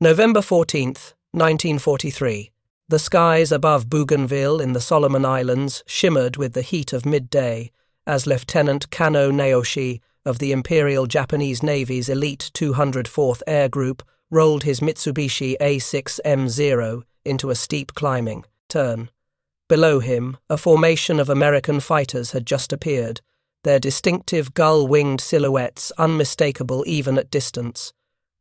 November 14th, 1943. The skies above Bougainville in the Solomon Islands shimmered with the heat of midday as Lieutenant Kanno Naoshi of the Imperial Japanese Navy's elite 204th Air Group rolled his Mitsubishi A6M Zero into a steep climbing turn. Below him, a formation of American fighters had just appeared, their distinctive gull-winged silhouettes unmistakable even at distance.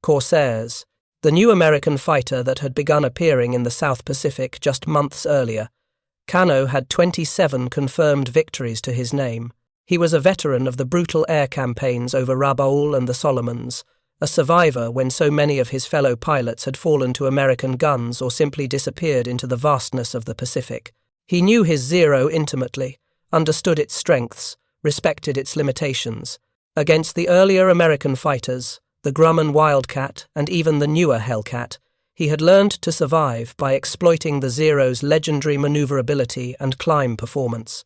Corsairs, the new American fighter that had begun appearing in the South Pacific just months earlier. Kanno had 27 confirmed victories to his name. He was a veteran of the brutal air campaigns over Rabaul and the Solomons, a survivor when so many of his fellow pilots had fallen to American guns or simply disappeared into the vastness of the Pacific. He knew his Zero intimately, understood its strengths, respected its limitations. Against the earlier American fighters, the Grumman Wildcat and even the newer Hellcat, he had learned to survive by exploiting the Zero's legendary maneuverability and climb performance.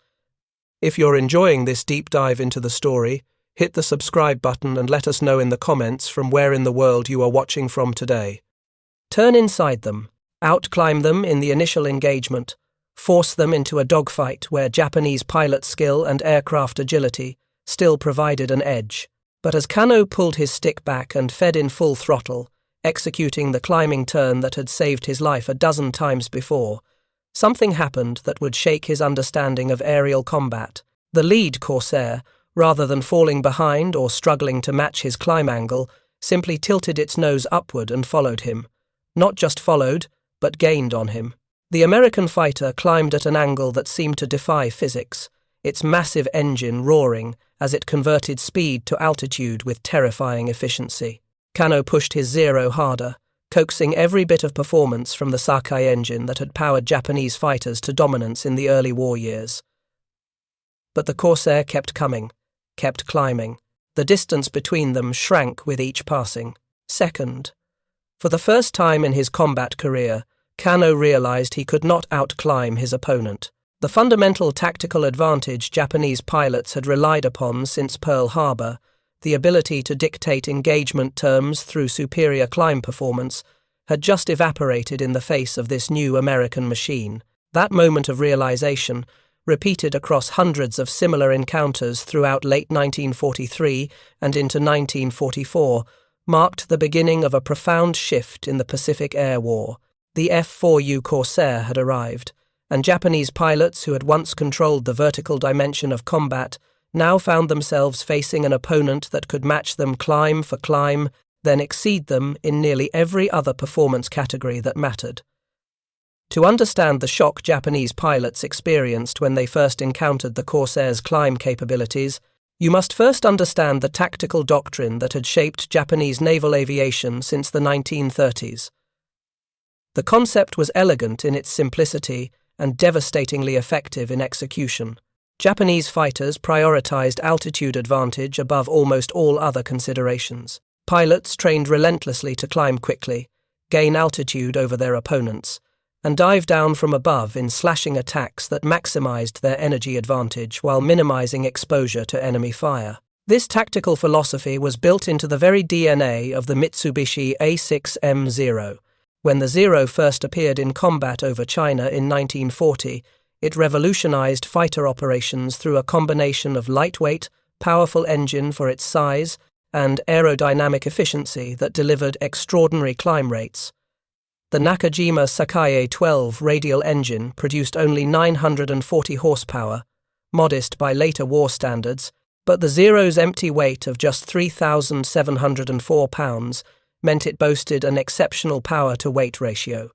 If you're enjoying this deep dive into the story, hit the subscribe button and let us know in the comments from where in the world you are watching from today. Turn inside them, outclimb them in the initial engagement, force them into a dogfight where Japanese pilot skill and aircraft agility still provided an edge. But as Kanno pulled his stick back and fed in full throttle, executing the climbing turn that had saved his life a dozen times before, something happened that would shake his understanding of aerial combat. The lead Corsair, rather than falling behind or struggling to match his climb angle, simply tilted its nose upward and followed him. Not just followed, but gained on him. The American fighter climbed at an angle that seemed to defy physics, its massive engine roaring as it converted speed to altitude with terrifying efficiency. Kanno pushed his Zero harder, coaxing every bit of performance from the Sakai engine that had powered Japanese fighters to dominance in the early war years. But the Corsair kept coming, kept climbing. The distance between them shrank with each passing second. For the first time in his combat career, Kanno realized he could not outclimb his opponent. The fundamental tactical advantage Japanese pilots had relied upon since Pearl Harbor, the ability to dictate engagement terms through superior climb performance, had just evaporated in the face of this new American machine. That moment of realization, repeated across hundreds of similar encounters throughout late 1943 and into 1944, marked the beginning of a profound shift in the Pacific Air War. The F4U Corsair had arrived, and Japanese pilots who had once controlled the vertical dimension of combat now found themselves facing an opponent that could match them climb for climb, then exceed them in nearly every other performance category that mattered. To understand the shock Japanese pilots experienced when they first encountered the Corsair's climb capabilities, you must first understand the tactical doctrine that had shaped Japanese naval aviation since the 1930s. The concept was elegant in its simplicity and devastatingly effective in execution. Japanese fighters prioritized altitude advantage above almost all other considerations. Pilots trained relentlessly to climb quickly, gain altitude over their opponents, and dive down from above in slashing attacks that maximized their energy advantage while minimizing exposure to enemy fire. This tactical philosophy was built into the very DNA of the Mitsubishi A6M Zero. When the Zero first appeared in combat over China in 1940, it revolutionized fighter operations through a combination of lightweight, powerful engine for its size and aerodynamic efficiency that delivered extraordinary climb rates. The Nakajima Sakae 12 radial engine produced only 940 horsepower, modest by later war standards, but the Zero's empty weight of just 3,704 pounds meant it boasted an exceptional power-to-weight ratio.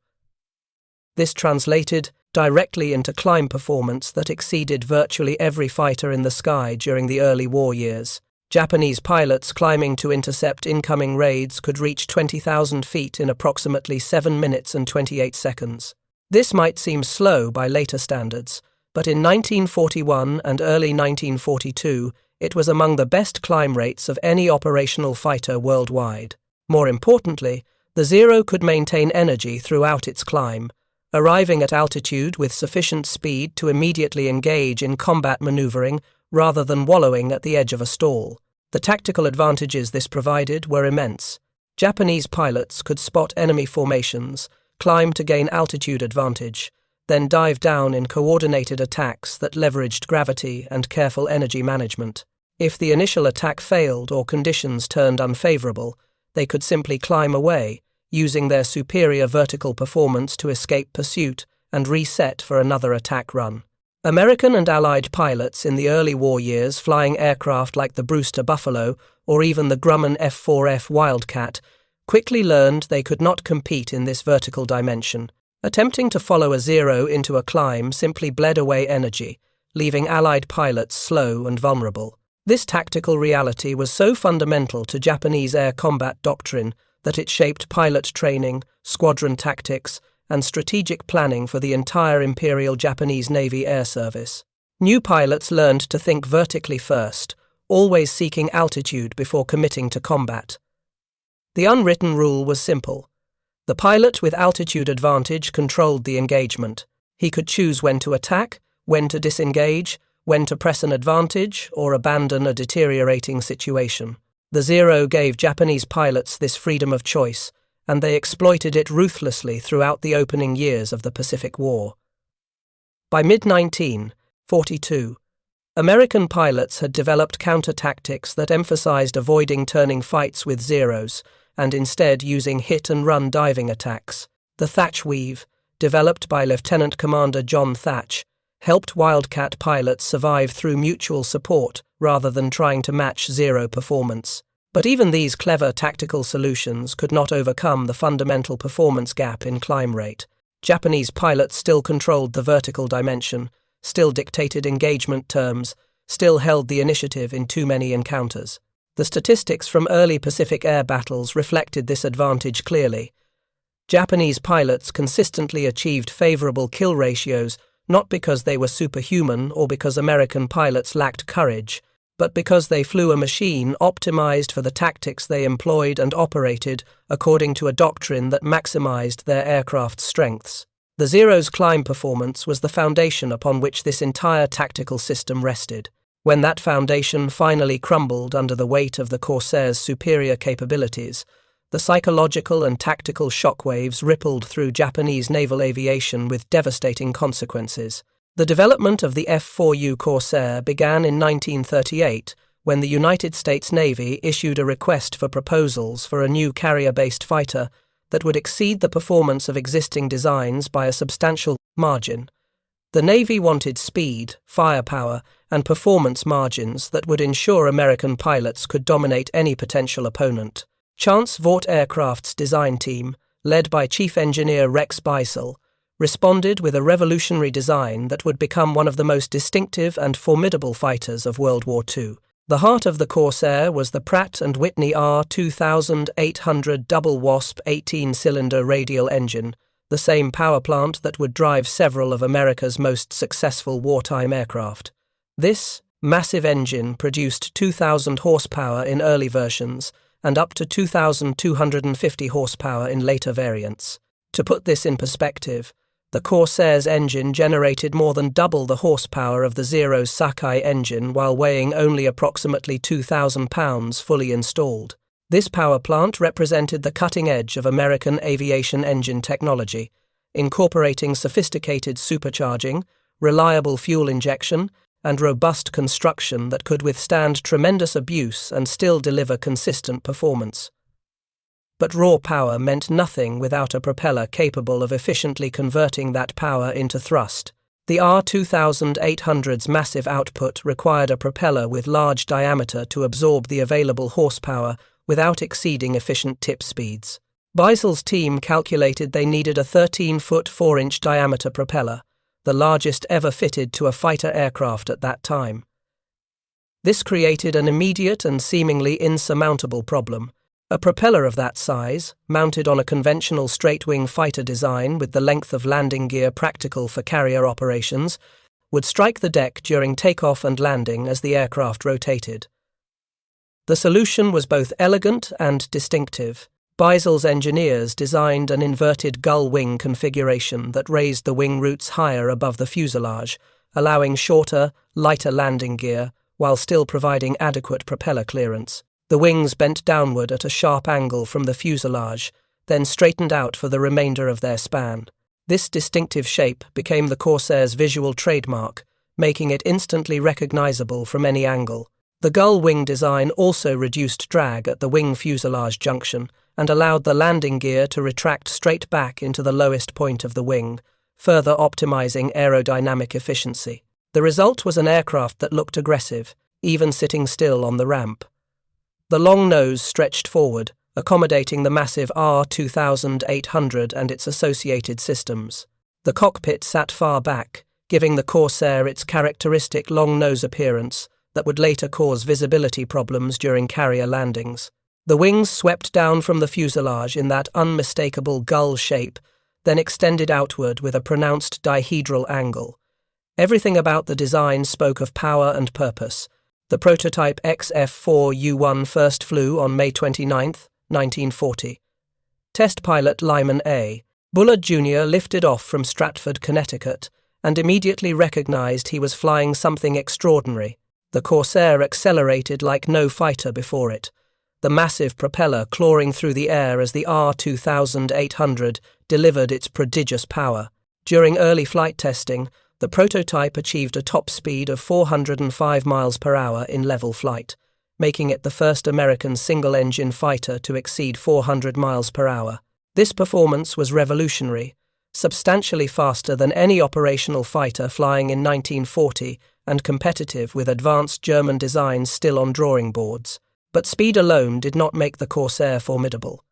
This translated directly into climb performance that exceeded virtually every fighter in the sky during the early war years. Japanese pilots climbing to intercept incoming raids could reach 20,000 feet in approximately 7 minutes and 28 seconds. This might seem slow by later standards, but in 1941 and early 1942, it was among the best climb rates of any operational fighter worldwide. More importantly, the Zero could maintain energy throughout its climb, arriving at altitude with sufficient speed to immediately engage in combat maneuvering rather than wallowing at the edge of a stall. The tactical advantages this provided were immense. Japanese pilots could spot enemy formations, climb to gain altitude advantage, then dive down in coordinated attacks that leveraged gravity and careful energy management. If the initial attack failed or conditions turned unfavorable, they could simply climb away, using their superior vertical performance to escape pursuit and reset for another attack run. American and Allied pilots in the early war years flying aircraft like the Brewster Buffalo or even the Grumman F4U Wildcat quickly learned they could not compete in this vertical dimension. Attempting to follow a Zero into a climb simply bled away energy, leaving Allied pilots slow and vulnerable. This tactical reality was so fundamental to Japanese air combat doctrine that it shaped pilot training, squadron tactics, and strategic planning for the entire Imperial Japanese Navy Air Service. New pilots learned to think vertically first, always seeking altitude before committing to combat. The unwritten rule was simple. The pilot with altitude advantage controlled the engagement. He could choose when to attack, when to disengage, when to press an advantage or abandon a deteriorating situation. The Zero gave Japanese pilots this freedom of choice, and they exploited it ruthlessly throughout the opening years of the Pacific War. By mid-1942, American pilots had developed counter-tactics that emphasized avoiding turning fights with Zeros and instead using hit-and-run diving attacks. The Thatch Weave, developed by Lieutenant Commander John Thatch, helped Wildcat pilots survive through mutual support rather than trying to match Zero performance. But even these clever tactical solutions could not overcome the fundamental performance gap in climb rate. Japanese pilots still controlled the vertical dimension, still dictated engagement terms, still held the initiative in too many encounters. The statistics from early Pacific air battles reflected this advantage clearly. Japanese pilots consistently achieved favorable kill ratios not because they were superhuman or because American pilots lacked courage, but because they flew a machine optimized for the tactics they employed and operated according to a doctrine that maximized their aircraft's strengths. The Zero's climb performance was the foundation upon which this entire tactical system rested. When that foundation finally crumbled under the weight of the Corsairs' superior capabilities, the psychological and tactical shockwaves rippled through Japanese naval aviation with devastating consequences. The development of the F4U Corsair began in 1938 when the United States Navy issued a request for proposals for a new carrier-based fighter that would exceed the performance of existing designs by a substantial margin. The Navy wanted speed, firepower, and performance margins that would ensure American pilots could dominate any potential opponent. Chance Vought Aircraft's design team, led by Chief Engineer Rex Beisel, responded with a revolutionary design that would become one of the most distinctive and formidable fighters of World War II. The heart of the Corsair was the Pratt & Whitney R2800 double Wasp 18-cylinder radial engine, the same power plant that would drive several of America's most successful wartime aircraft. This massive engine produced 2,000 horsepower in early versions and up to 2,250 horsepower in later variants. To put this in perspective, the Corsair's engine generated more than double the horsepower of the Zero's Sakai engine while weighing only approximately 2,000 pounds fully installed. This power plant represented the cutting edge of American aviation engine technology, incorporating sophisticated supercharging, reliable fuel injection, and robust construction that could withstand tremendous abuse and still deliver consistent performance. But raw power meant nothing without a propeller capable of efficiently converting that power into thrust. The R2800's massive output required a propeller with large diameter to absorb the available horsepower without exceeding efficient tip speeds. Beisel's team calculated they needed a 13-foot 4-inch diameter propeller, the largest ever fitted to a fighter aircraft at that time. This created an immediate and seemingly insurmountable problem. A propeller of that size, mounted on a conventional straight-wing fighter design with the length of landing gear practical for carrier operations, would strike the deck during takeoff and landing as the aircraft rotated. The solution was both elegant and distinctive. Beisel's engineers designed an inverted gull-wing configuration that raised the wing roots higher above the fuselage, allowing shorter, lighter landing gear while still providing adequate propeller clearance. The wings bent downward at a sharp angle from the fuselage, then straightened out for the remainder of their span. This distinctive shape became the Corsair's visual trademark, making it instantly recognizable from any angle. The gull-wing design also reduced drag at the wing fuselage junction and allowed the landing gear to retract straight back into the lowest point of the wing, further optimizing aerodynamic efficiency. The result was an aircraft that looked aggressive, even sitting still on the ramp. The long nose stretched forward, accommodating the massive R2800 and its associated systems. The cockpit sat far back, giving the Corsair its characteristic long nose appearance that would later cause visibility problems during carrier landings. The wings swept down from the fuselage in that unmistakable gull shape, then extended outward with a pronounced dihedral angle. Everything about the design spoke of power and purpose. The prototype XF4U first flew on May 29, 1940. Test pilot Lyman A. Bullard Jr. lifted off from Stratford, Connecticut, and immediately recognized he was flying something extraordinary. The Corsair accelerated like no fighter before it, the massive propeller clawing through the air as the R2800 delivered its prodigious power. During early flight testing, the prototype achieved a top speed of 405 miles per hour in level flight, making it the first American single-engine fighter to exceed 400 miles per hour. This performance was revolutionary, substantially faster than any operational fighter flying in 1940 and competitive with advanced German designs still on drawing boards. But speed alone did not make the Corsair formidable.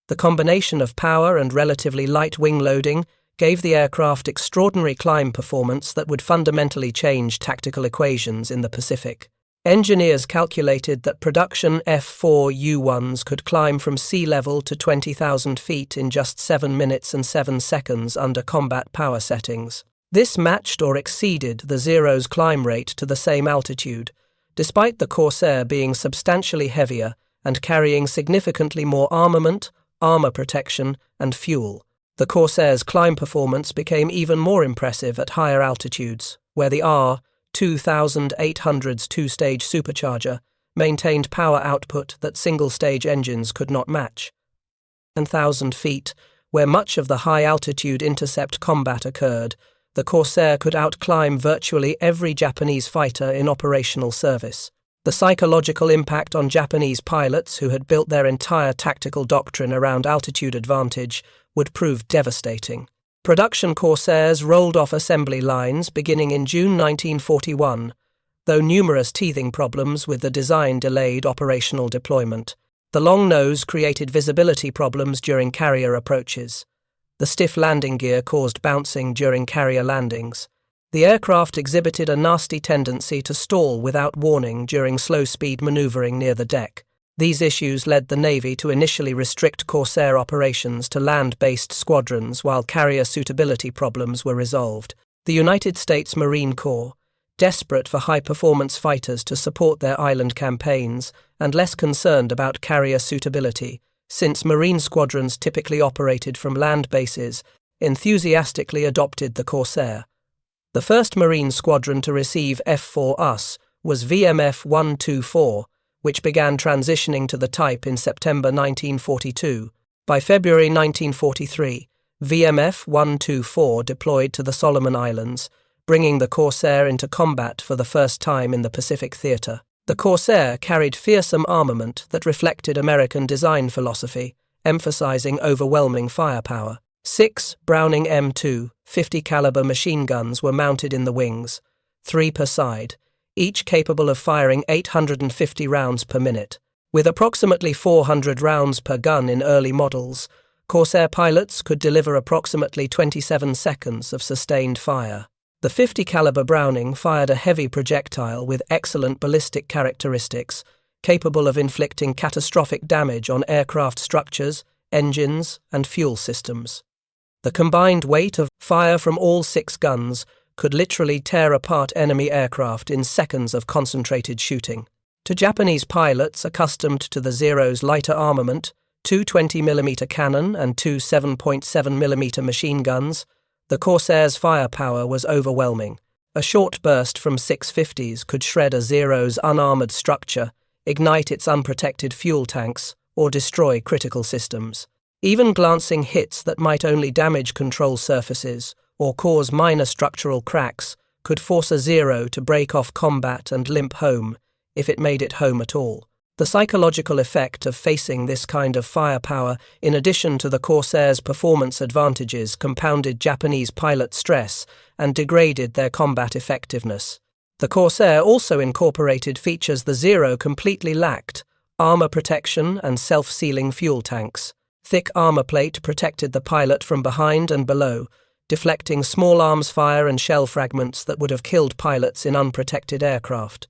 The combination of power and relatively light wing loading gave the aircraft extraordinary climb performance that would fundamentally change tactical equations in the Pacific. Engineers calculated that production F4U could climb from sea level to 20,000 feet in just 7 minutes and 7 seconds under combat power settings. This matched or exceeded the Zero's climb rate to the same altitude, despite the Corsair being substantially heavier and carrying significantly more armament, armor protection, and fuel. The Corsair's climb performance became even more impressive at higher altitudes, where the R2800's two-stage supercharger maintained power output that single-stage engines could not match. 1,000 feet, where much of the high-altitude intercept combat occurred, the Corsair could outclimb virtually every Japanese fighter in operational service. The psychological impact on Japanese pilots who had built their entire tactical doctrine around altitude advantage would prove devastating. Production Corsairs rolled off assembly lines beginning in June 1941, though numerous teething problems with the design delayed operational deployment. The long nose created visibility problems during carrier approaches. The stiff landing gear caused bouncing during carrier landings. The aircraft exhibited a nasty tendency to stall without warning during slow-speed maneuvering near the deck. These issues led the Navy to initially restrict Corsair operations to land-based squadrons while carrier suitability problems were resolved. The United States Marine Corps, desperate for high-performance fighters to support their island campaigns and less concerned about carrier suitability, since Marine squadrons typically operated from land bases, enthusiastically adopted the Corsair. The first Marine squadron to receive F4US was VMF 124, which began transitioning to the type in September 1942. By February 1943, VMF 124 deployed to the Solomon Islands, bringing the Corsair into combat for the first time in the Pacific theater. The Corsair carried fearsome armament that reflected American design philosophy, emphasizing overwhelming firepower. 6 Browning M2 50-caliber machine guns were mounted in the wings, 3 per side, each capable of firing 850 rounds per minute. With approximately 400 rounds per gun in early models, Corsair pilots could deliver approximately 27 seconds of sustained fire. The 50-caliber Browning fired a heavy projectile with excellent ballistic characteristics, capable of inflicting catastrophic damage on aircraft structures, engines, and fuel systems. The combined weight of fire from all 6 guns could literally tear apart enemy aircraft in seconds of concentrated shooting. To Japanese pilots accustomed to the Zero's lighter armament, 2 20mm cannon and 2 7.7mm machine guns, the Corsair's firepower was overwhelming. A short burst from 650s could shred a Zero's unarmored structure, ignite its unprotected fuel tanks, or destroy critical systems. Even glancing hits that might only damage control surfaces or cause minor structural cracks could force a Zero to break off combat and limp home, if it made it home at all. The psychological effect of facing this kind of firepower, in addition to the Corsairs' performance advantages, compounded Japanese pilot stress and degraded their combat effectiveness. The Corsair also incorporated features the Zero completely lacked: armor protection and self-sealing fuel tanks. Thick armor plate protected the pilot from behind and below, deflecting small arms fire and shell fragments that would have killed pilots in unprotected aircraft.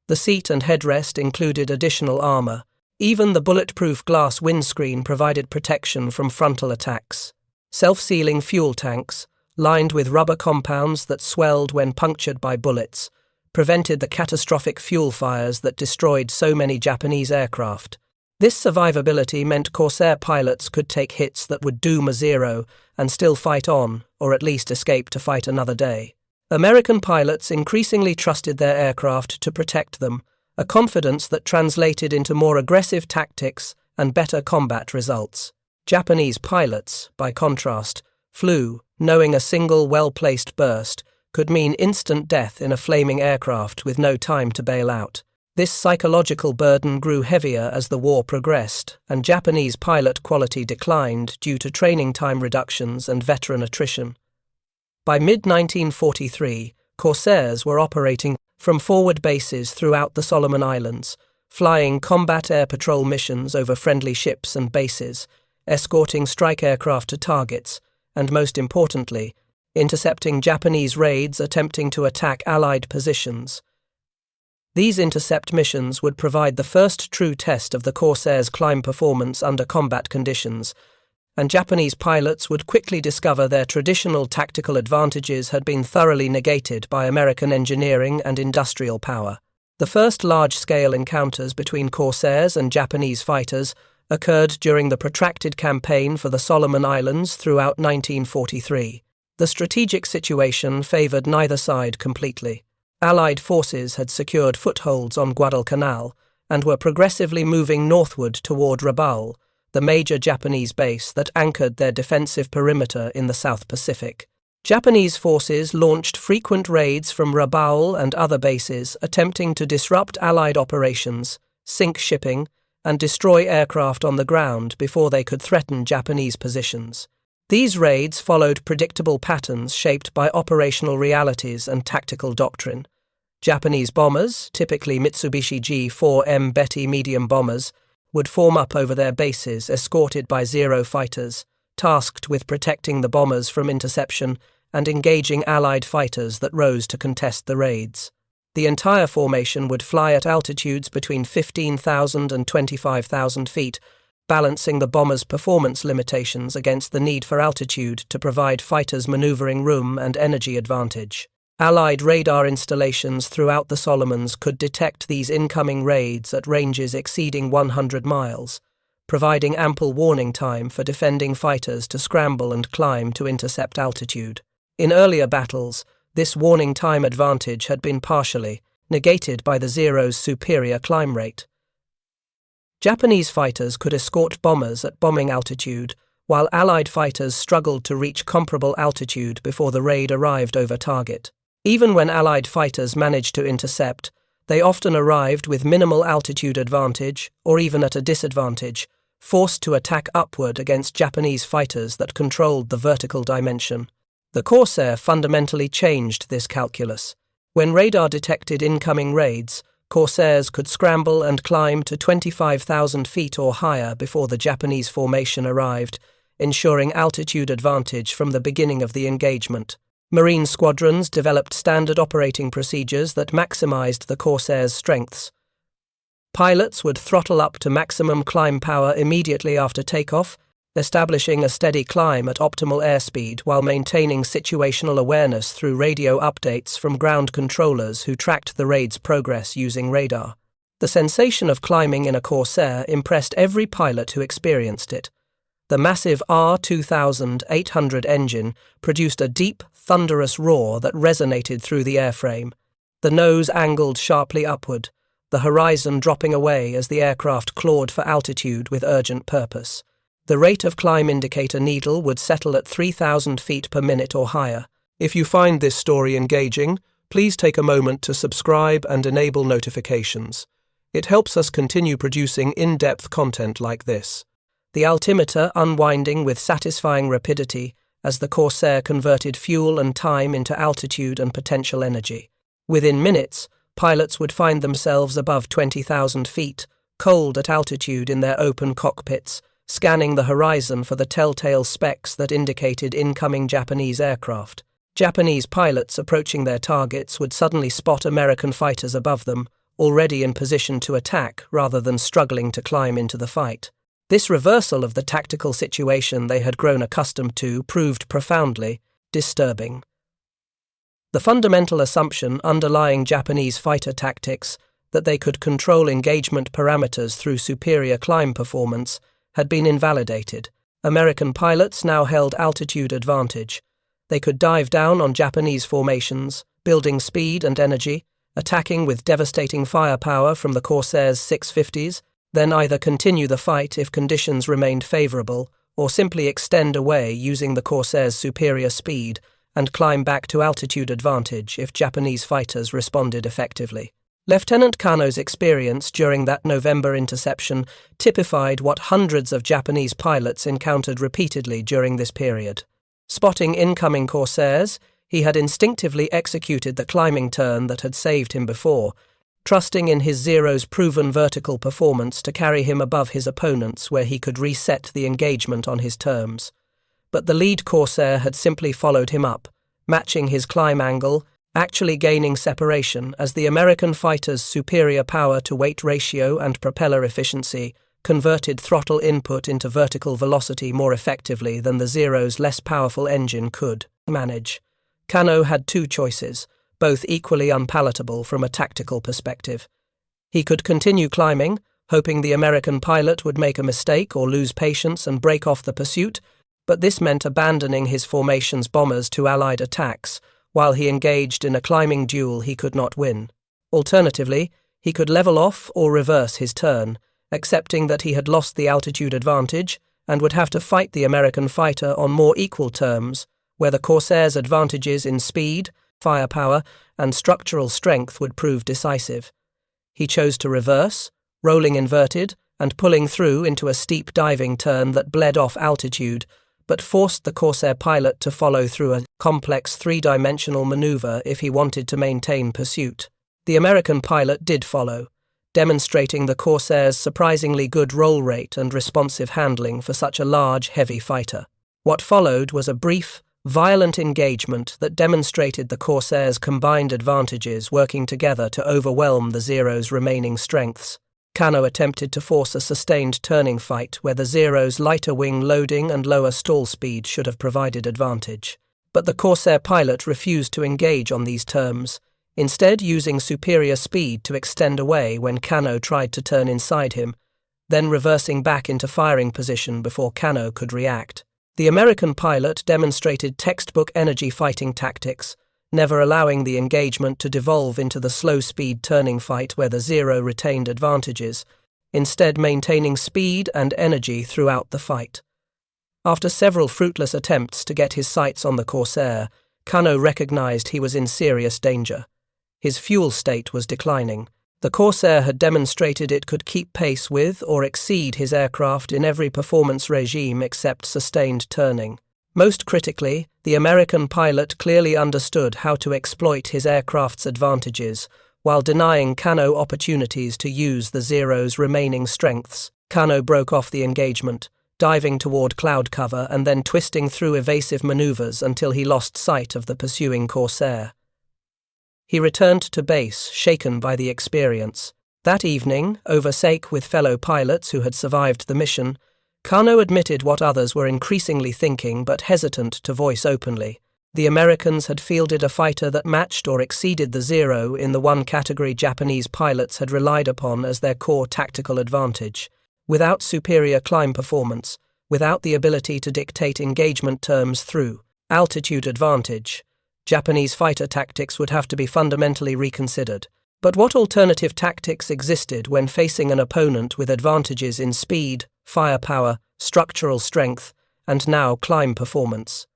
The seat and headrest included additional armor. Even the bulletproof glass windscreen provided protection from frontal attacks. Self-sealing fuel tanks, lined with rubber compounds that swelled when punctured by bullets, prevented the catastrophic fuel fires that destroyed so many Japanese aircraft. This survivability meant Corsair pilots could take hits that would doom a Zero and still fight on, or at least escape to fight another day. American pilots increasingly trusted their aircraft to protect them, a confidence that translated into more aggressive tactics and better combat results. Japanese pilots, by contrast, flew, knowing a single well-placed burst could mean instant death in a flaming aircraft with no time to bail out. This psychological burden grew heavier as the war progressed, and Japanese pilot quality declined due to training time reductions and veteran attrition. By mid-1943, Corsairs were operating from forward bases throughout the Solomon Islands, flying combat air patrol missions over friendly ships and bases, escorting strike aircraft to targets, and most importantly, intercepting Japanese raids attempting to attack Allied positions. These intercept missions would provide the first true test of the Corsairs' climb performance under combat conditions, and Japanese pilots would quickly discover their traditional tactical advantages had been thoroughly negated by American engineering and industrial power. The first large-scale encounters between Corsairs and Japanese fighters occurred during the protracted campaign for the Solomon Islands throughout 1943. The strategic situation favored neither side completely. Allied forces had secured footholds on Guadalcanal and were progressively moving northward toward Rabaul, the major Japanese base that anchored their defensive perimeter in the South Pacific. Japanese forces launched frequent raids from Rabaul and other bases, attempting to disrupt Allied operations, sink shipping, and destroy aircraft on the ground before they could threaten Japanese positions. These raids followed predictable patterns shaped by operational realities and tactical doctrine. Japanese bombers, typically Mitsubishi G4M Betty medium bombers, would form up over their bases, escorted by Zero fighters, tasked with protecting the bombers from interception and engaging Allied fighters that rose to contest the raids. The entire formation would fly at altitudes between 15,000 and 25,000 feet, balancing the bombers' performance limitations against the need for altitude to provide fighters maneuvering room and energy advantage. Allied radar installations throughout the Solomons could detect these incoming raids at ranges exceeding 100 miles, providing ample warning time for defending fighters to scramble and climb to intercept altitude. In earlier battles, this warning time advantage had been partially negated by the Zero's superior climb rate. Japanese fighters could escort bombers at bombing altitude, while Allied fighters struggled to reach comparable altitude before the raid arrived over target. Even when Allied fighters managed to intercept, they often arrived with minimal altitude advantage, or even at a disadvantage, forced to attack upward against Japanese fighters that controlled the vertical dimension. The Corsair fundamentally changed this calculus. When radar detected incoming raids, Corsairs could scramble and climb to 25,000 feet or higher before the Japanese formation arrived, ensuring altitude advantage from the beginning of the engagement. Marine squadrons developed standard operating procedures that maximized the Corsairs' strengths. Pilots would throttle up to maximum climb power immediately after takeoff, establishing a steady climb at optimal airspeed while maintaining situational awareness through radio updates from ground controllers who tracked the raid's progress using radar. The sensation of climbing in a Corsair impressed every pilot who experienced it. The massive R2800 engine produced a deep, thunderous roar that resonated through the airframe. The nose angled sharply upward, the horizon dropping away as the aircraft clawed for altitude with urgent purpose. The rate of climb indicator needle would settle at 3,000 feet per minute or higher. If you find this story engaging, please take a moment to subscribe and enable notifications. It helps us continue producing in-depth content like this. The altimeter unwinding with satisfying rapidity as the Corsair converted fuel and time into altitude and potential energy. Within minutes, pilots would find themselves above 20,000 feet, cold at altitude in their open cockpits, scanning the horizon for the telltale specks that indicated incoming Japanese aircraft. Japanese pilots approaching their targets would suddenly spot American fighters above them, already in position to attack rather than struggling to climb into the fight. This reversal of the tactical situation they had grown accustomed to proved profoundly disturbing. The fundamental assumption underlying Japanese fighter tactics, that they could control engagement parameters through superior climb performance, had been invalidated. American pilots now held altitude advantage. They could dive down on Japanese formations, building speed and energy, attacking with devastating firepower from the Corsairs' 650s, then either continue the fight if conditions remained favorable, or simply extend away using the Corsairs' superior speed and climb back to altitude advantage if Japanese fighters responded effectively. Lieutenant Kanno's experience during that November interception typified what hundreds of Japanese pilots encountered repeatedly during this period. Spotting incoming Corsairs, he had instinctively executed the climbing turn that had saved him before, trusting in his Zero's proven vertical performance to carry him above his opponents where he could reset the engagement on his terms. But the lead Corsair had simply followed him up, matching his climb angle, actually gaining separation as the American fighter's superior power-to-weight ratio and propeller efficiency converted throttle input into vertical velocity more effectively than the Zero's less powerful engine could manage. Kanno had two choices, both equally unpalatable from a tactical perspective. He could continue climbing, hoping the American pilot would make a mistake or lose patience and break off the pursuit, but this meant abandoning his formation's bombers to Allied attacks, while he engaged in a climbing duel he could not win. Alternatively, he could level off or reverse his turn, accepting that he had lost the altitude advantage and would have to fight the American fighter on more equal terms, where the Corsair's advantages in speed, firepower, and structural strength would prove decisive. He chose to reverse, rolling inverted and pulling through into a steep diving turn that bled off altitude, but forced the Corsair pilot to follow through a complex three-dimensional maneuver if he wanted to maintain pursuit. The American pilot did follow, demonstrating the Corsair's surprisingly good roll rate and responsive handling for such a large, heavy fighter. What followed was a brief, violent engagement that demonstrated the Corsairs' combined advantages working together to overwhelm the Zero's remaining strengths. Kanno attempted to force a sustained turning fight where the Zero's lighter wing loading and lower stall speed should have provided advantage. But the Corsair pilot refused to engage on these terms, instead using superior speed to extend away when Kanno tried to turn inside him, then reversing back into firing position before Kanno could react. The American pilot demonstrated textbook energy fighting tactics, never allowing the engagement to devolve into the slow-speed turning fight where the Zero retained advantages, instead maintaining speed and energy throughout the fight. After several fruitless attempts to get his sights on the Corsair, Kanno recognized he was in serious danger. His fuel state was declining. The Corsair had demonstrated it could keep pace with or exceed his aircraft in every performance regime except sustained turning. Most critically, the American pilot clearly understood how to exploit his aircraft's advantages while denying Kanno opportunities to use the Zero's remaining strengths. Kanno broke off the engagement, diving toward cloud cover and then twisting through evasive maneuvers until he lost sight of the pursuing Corsair. He returned to base, shaken by the experience. That evening, over sake with fellow pilots who had survived the mission, Kanno admitted what others were increasingly thinking but hesitant to voice openly. The Americans had fielded a fighter that matched or exceeded the Zero in the one category Japanese pilots had relied upon as their core tactical advantage. Without superior climb performance, without the ability to dictate engagement terms through altitude advantage, Japanese fighter tactics would have to be fundamentally reconsidered. But what alternative tactics existed when facing an opponent with advantages in speed, firepower, structural strength, and now climb performance?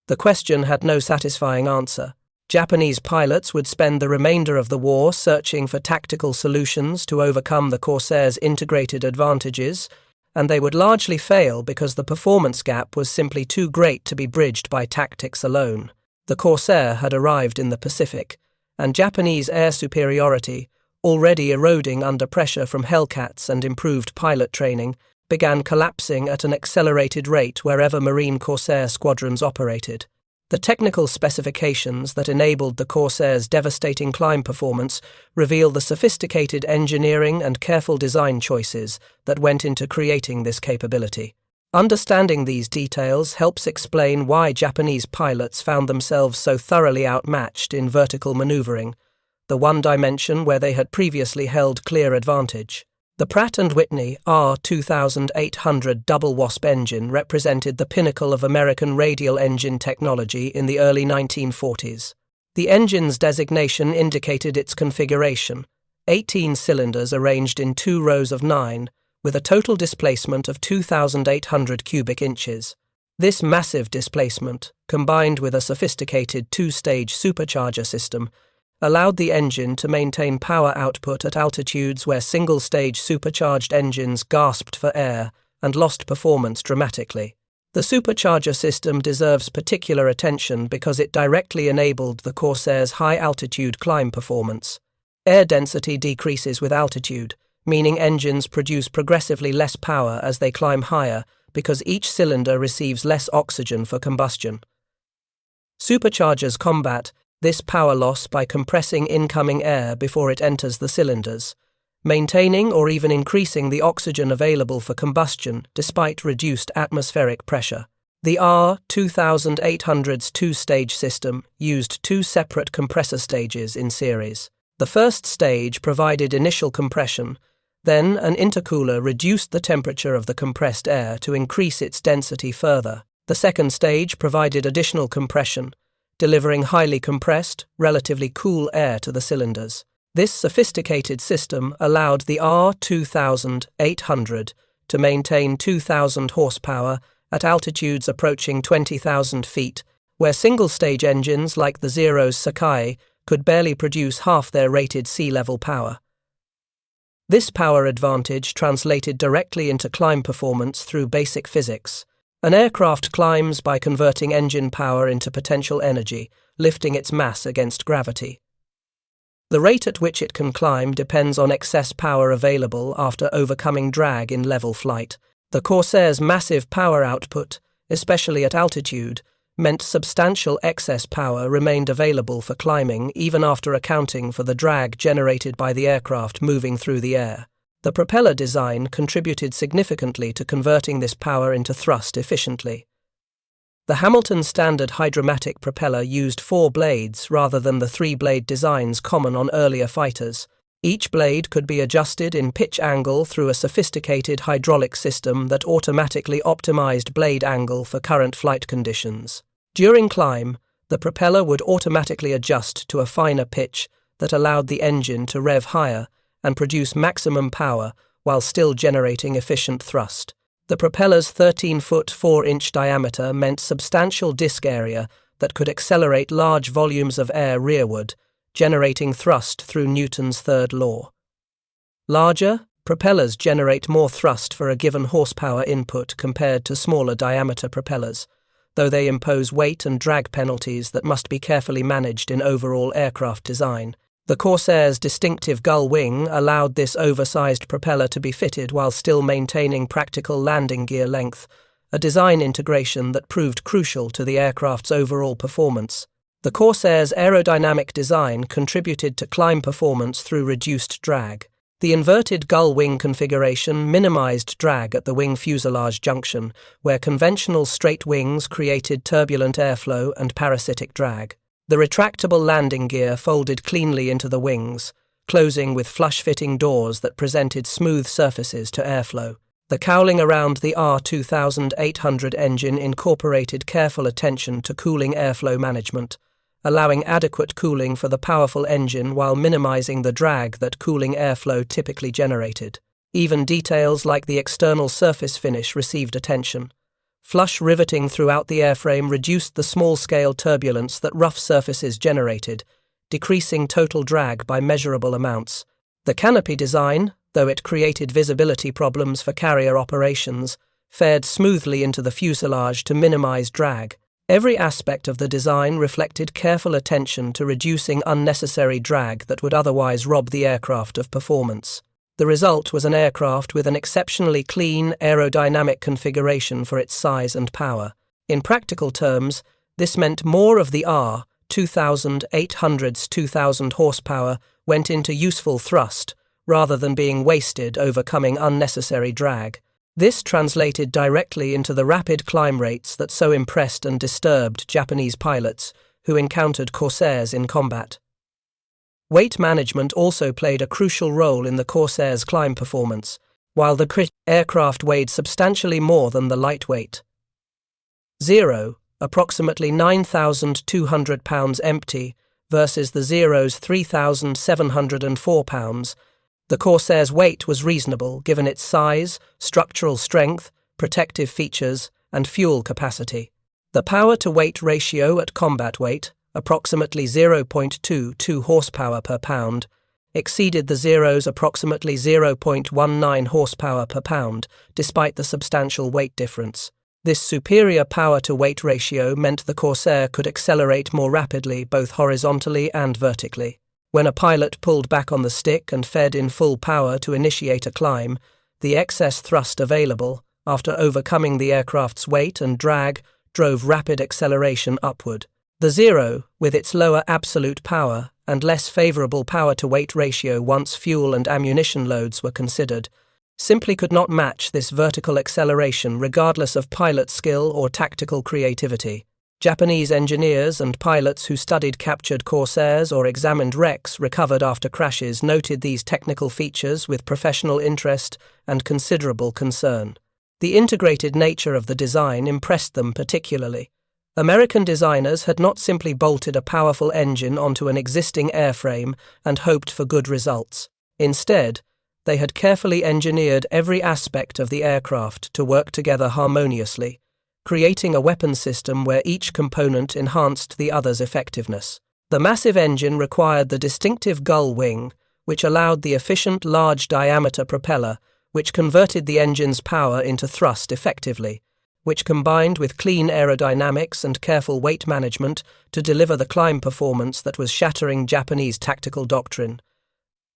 The question had no satisfying answer. Japanese pilots would spend the remainder of the war searching for tactical solutions to overcome the Corsairs' integrated advantages, and they would largely fail because the performance gap was simply too great to be bridged by tactics alone. The Corsair had arrived in the Pacific, and Japanese air superiority, already eroding under pressure from Hellcats and improved pilot training, began collapsing at an accelerated rate wherever Marine Corsair squadrons operated. The technical specifications that enabled the Corsair's devastating climb performance reveal the sophisticated engineering and careful design choices that went into creating this capability. Understanding these details helps explain why Japanese pilots found themselves so thoroughly outmatched in vertical maneuvering, the one dimension where they had previously held clear advantage. The Pratt & Whitney R2800 double-wasp engine represented the pinnacle of American radial engine technology in the early 1940s. The engine's designation indicated its configuration: 18 cylinders arranged in 2 rows of 9, with a total displacement of 2,800 cubic inches. This massive displacement, combined with a sophisticated 2-stage supercharger system, allowed the engine to maintain power output at altitudes where single-stage supercharged engines gasped for air and lost performance dramatically. The supercharger system deserves particular attention because it directly enabled the Corsair's high-altitude climb performance. Air density decreases with altitude, meaning engines produce progressively less power as they climb higher because each cylinder receives less oxygen for combustion. Superchargers combat this power loss by compressing incoming air before it enters the cylinders, maintaining or even increasing the oxygen available for combustion despite reduced atmospheric pressure. The R2800's 2-stage system used 2 separate compressor stages in series. The first stage provided initial compression, then an intercooler reduced the temperature of the compressed air to increase its density further. The second stage provided additional compression, delivering highly compressed, relatively cool air to the cylinders. This sophisticated system allowed the R2800 to maintain 2,000 horsepower at altitudes approaching 20,000 feet, where single-stage engines like the Zero's Sakai could barely produce half their rated sea-level power. This power advantage translated directly into climb performance through basic physics. An aircraft climbs by converting engine power into potential energy, lifting its mass against gravity. The rate at which it can climb depends on excess power available after overcoming drag in level flight. The Corsair's massive power output, especially at altitude, meant substantial excess power remained available for climbing even after accounting for the drag generated by the aircraft moving through the air. The propeller design contributed significantly to converting this power into thrust efficiently. The Hamilton Standard hydromatic propeller used 4 blades rather than the 3-blade designs common on earlier fighters. Each blade could be adjusted in pitch angle through a sophisticated hydraulic system that automatically optimized blade angle for current flight conditions. During climb, the propeller would automatically adjust to a finer pitch that allowed the engine to rev higher and produce maximum power while still generating efficient thrust. The propeller's 13-foot 4-inch diameter meant substantial disk area that could accelerate large volumes of air rearward, generating thrust through Newton's third law. Larger propellers generate more thrust for a given horsepower input compared to smaller diameter propellers, though they impose weight and drag penalties that must be carefully managed in overall aircraft design. The Corsair's distinctive gull wing allowed this oversized propeller to be fitted while still maintaining practical landing gear length, a design integration that proved crucial to the aircraft's overall performance. The Corsair's aerodynamic design contributed to climb performance through reduced drag. The inverted gull wing configuration minimized drag at the wing fuselage junction, where conventional straight wings created turbulent airflow and parasitic drag. The retractable landing gear folded cleanly into the wings, closing with flush-fitting doors that presented smooth surfaces to airflow. The cowling around the R2800 engine incorporated careful attention to cooling airflow management, allowing adequate cooling for the powerful engine while minimizing the drag that cooling airflow typically generated. Even details like the external surface finish received attention. Flush riveting throughout the airframe reduced the small-scale turbulence that rough surfaces generated, decreasing total drag by measurable amounts. The canopy design, though it created visibility problems for carrier operations, fared smoothly into the fuselage to minimize drag. Every aspect of the design reflected careful attention to reducing unnecessary drag that would otherwise rob the aircraft of performance. The result was an aircraft with an exceptionally clean aerodynamic configuration for its size and power. In practical terms, this meant more of the R2800's 2,000 horsepower went into useful thrust, rather than being wasted overcoming unnecessary drag. This translated directly into the rapid climb rates that so impressed and disturbed Japanese pilots who encountered Corsairs in combat. Weight management also played a crucial role in the Corsairs' climb performance, while the aircraft weighed substantially more than the lightweight Zero, approximately 9,200 pounds empty, versus the Zero's 3,704 pounds. The Corsair's weight was reasonable given its size, structural strength, protective features, and fuel capacity. The power-to-weight ratio at combat weight, approximately 0.22 horsepower per pound, exceeded the Zero's approximately 0.19 horsepower per pound, despite the substantial weight difference. This superior power-to-weight ratio meant the Corsair could accelerate more rapidly both horizontally and vertically. When a pilot pulled back on the stick and fed in full power to initiate a climb, the excess thrust available, after overcoming the aircraft's weight and drag, drove rapid acceleration upward. The Zero, with its lower absolute power and less favorable power-to-weight ratio once fuel and ammunition loads were considered, simply could not match this vertical acceleration regardless of pilot skill or tactical creativity. Japanese engineers and pilots who studied captured Corsairs or examined wrecks recovered after crashes noted these technical features with professional interest and considerable concern. The integrated nature of the design impressed them particularly. American designers had not simply bolted a powerful engine onto an existing airframe and hoped for good results. Instead, they had carefully engineered every aspect of the aircraft to work together harmoniously, creating a weapon system where each component enhanced the other's effectiveness. The massive engine required the distinctive gull wing, which allowed the efficient large-diameter propeller, which converted the engine's power into thrust effectively, which combined with clean aerodynamics and careful weight management to deliver the climb performance that was shattering Japanese tactical doctrine.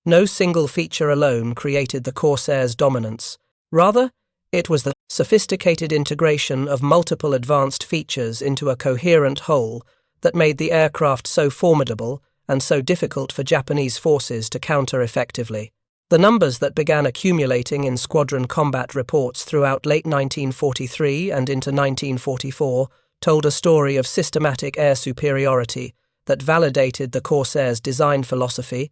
No single feature alone created the Corsair's dominance. Rather, it was the sophisticated integration of multiple advanced features into a coherent whole that made the aircraft so formidable and so difficult for Japanese forces to counter effectively. The numbers that began accumulating in squadron combat reports throughout late 1943 and into 1944 told a story of systematic air superiority that validated the Corsair's design philosophy,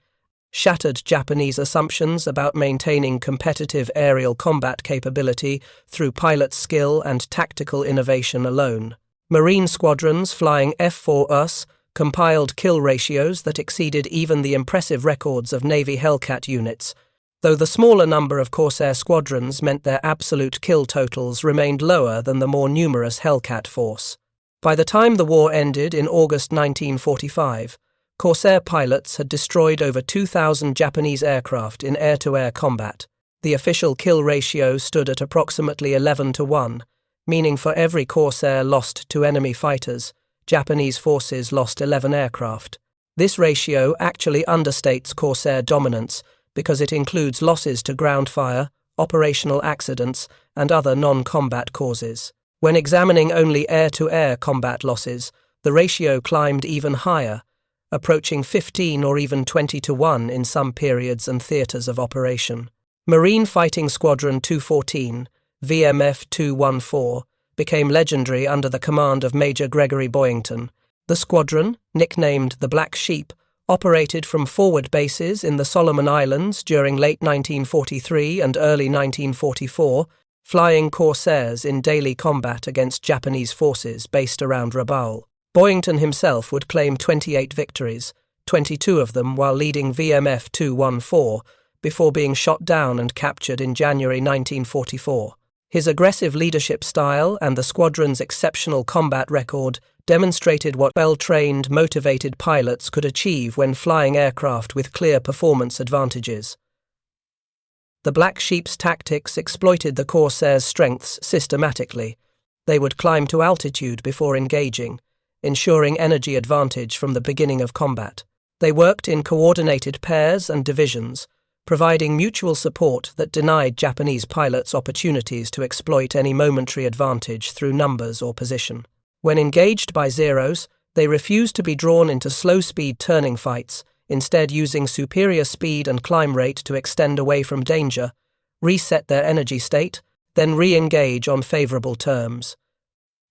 shattered Japanese assumptions about maintaining competitive aerial combat capability through pilot skill and tactical innovation alone. Marine squadrons flying F4US compiled kill ratios that exceeded even the impressive records of Navy Hellcat units, though the smaller number of Corsair squadrons meant their absolute kill totals remained lower than the more numerous Hellcat force. By the time the war ended in August 1945, Corsair pilots had destroyed over 2,000 Japanese aircraft in air-to-air combat. The official kill ratio stood at approximately 11-1, meaning for every Corsair lost to enemy fighters, Japanese forces lost 11 aircraft. This ratio actually understates Corsair dominance because it includes losses to ground fire, operational accidents, and other non-combat causes. When examining only air-to-air combat losses, the ratio climbed even higher, approaching 15 or even 20-1 in some periods and theatres of operation. Marine Fighting Squadron 214, VMF 214, became legendary under the command of Major Gregory Boyington. The squadron, nicknamed the Black Sheep, operated from forward bases in the Solomon Islands during late 1943 and early 1944, flying Corsairs in daily combat against Japanese forces based around Rabaul. Boyington himself would claim 28 victories, 22 of them while leading VMF 214, before being shot down and captured in January 1944. His aggressive leadership style and the squadron's exceptional combat record demonstrated what well-trained, motivated pilots could achieve when flying aircraft with clear performance advantages. The Black Sheep's tactics exploited the Corsairs' strengths systematically. They would climb to altitude before engaging, ensuring energy advantage from the beginning of combat. They worked in coordinated pairs and divisions, providing mutual support that denied Japanese pilots opportunities to exploit any momentary advantage through numbers or position. When engaged by Zeros, they refused to be drawn into slow-speed turning fights, instead using superior speed and climb rate to extend away from danger, reset their energy state, then re-engage on favorable terms.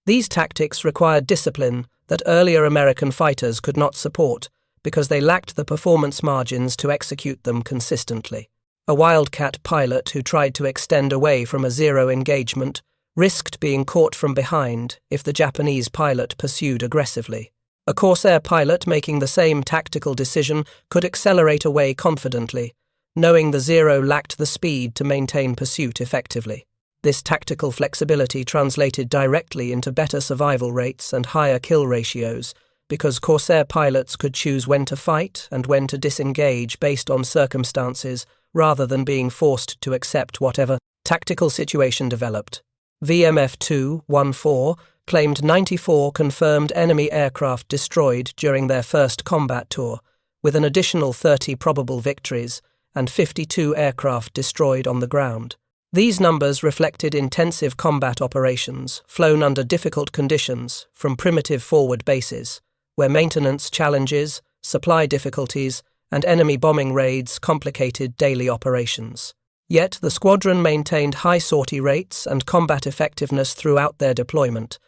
These tactics required discipline that earlier American fighters could not support, because they lacked the performance margins to execute them consistently. A Wildcat pilot who tried to extend away from a Zero engagement risked being caught from behind if the Japanese pilot pursued aggressively. A Corsair pilot making the same tactical decision could accelerate away confidently, knowing the Zero lacked the speed to maintain pursuit effectively. This tactical flexibility translated directly into better survival rates and higher kill ratios, because Corsair pilots could choose when to fight and when to disengage based on circumstances rather than being forced to accept whatever tactical situation developed. VMF 214 claimed 94 confirmed enemy aircraft destroyed during their first combat tour, with an additional 30 probable victories and 52 aircraft destroyed on the ground. These numbers reflected intensive combat operations flown under difficult conditions from primitive forward bases, where maintenance challenges, supply difficulties, and enemy bombing raids complicated daily operations. Yet the squadron maintained high sortie rates and combat effectiveness throughout their deployment,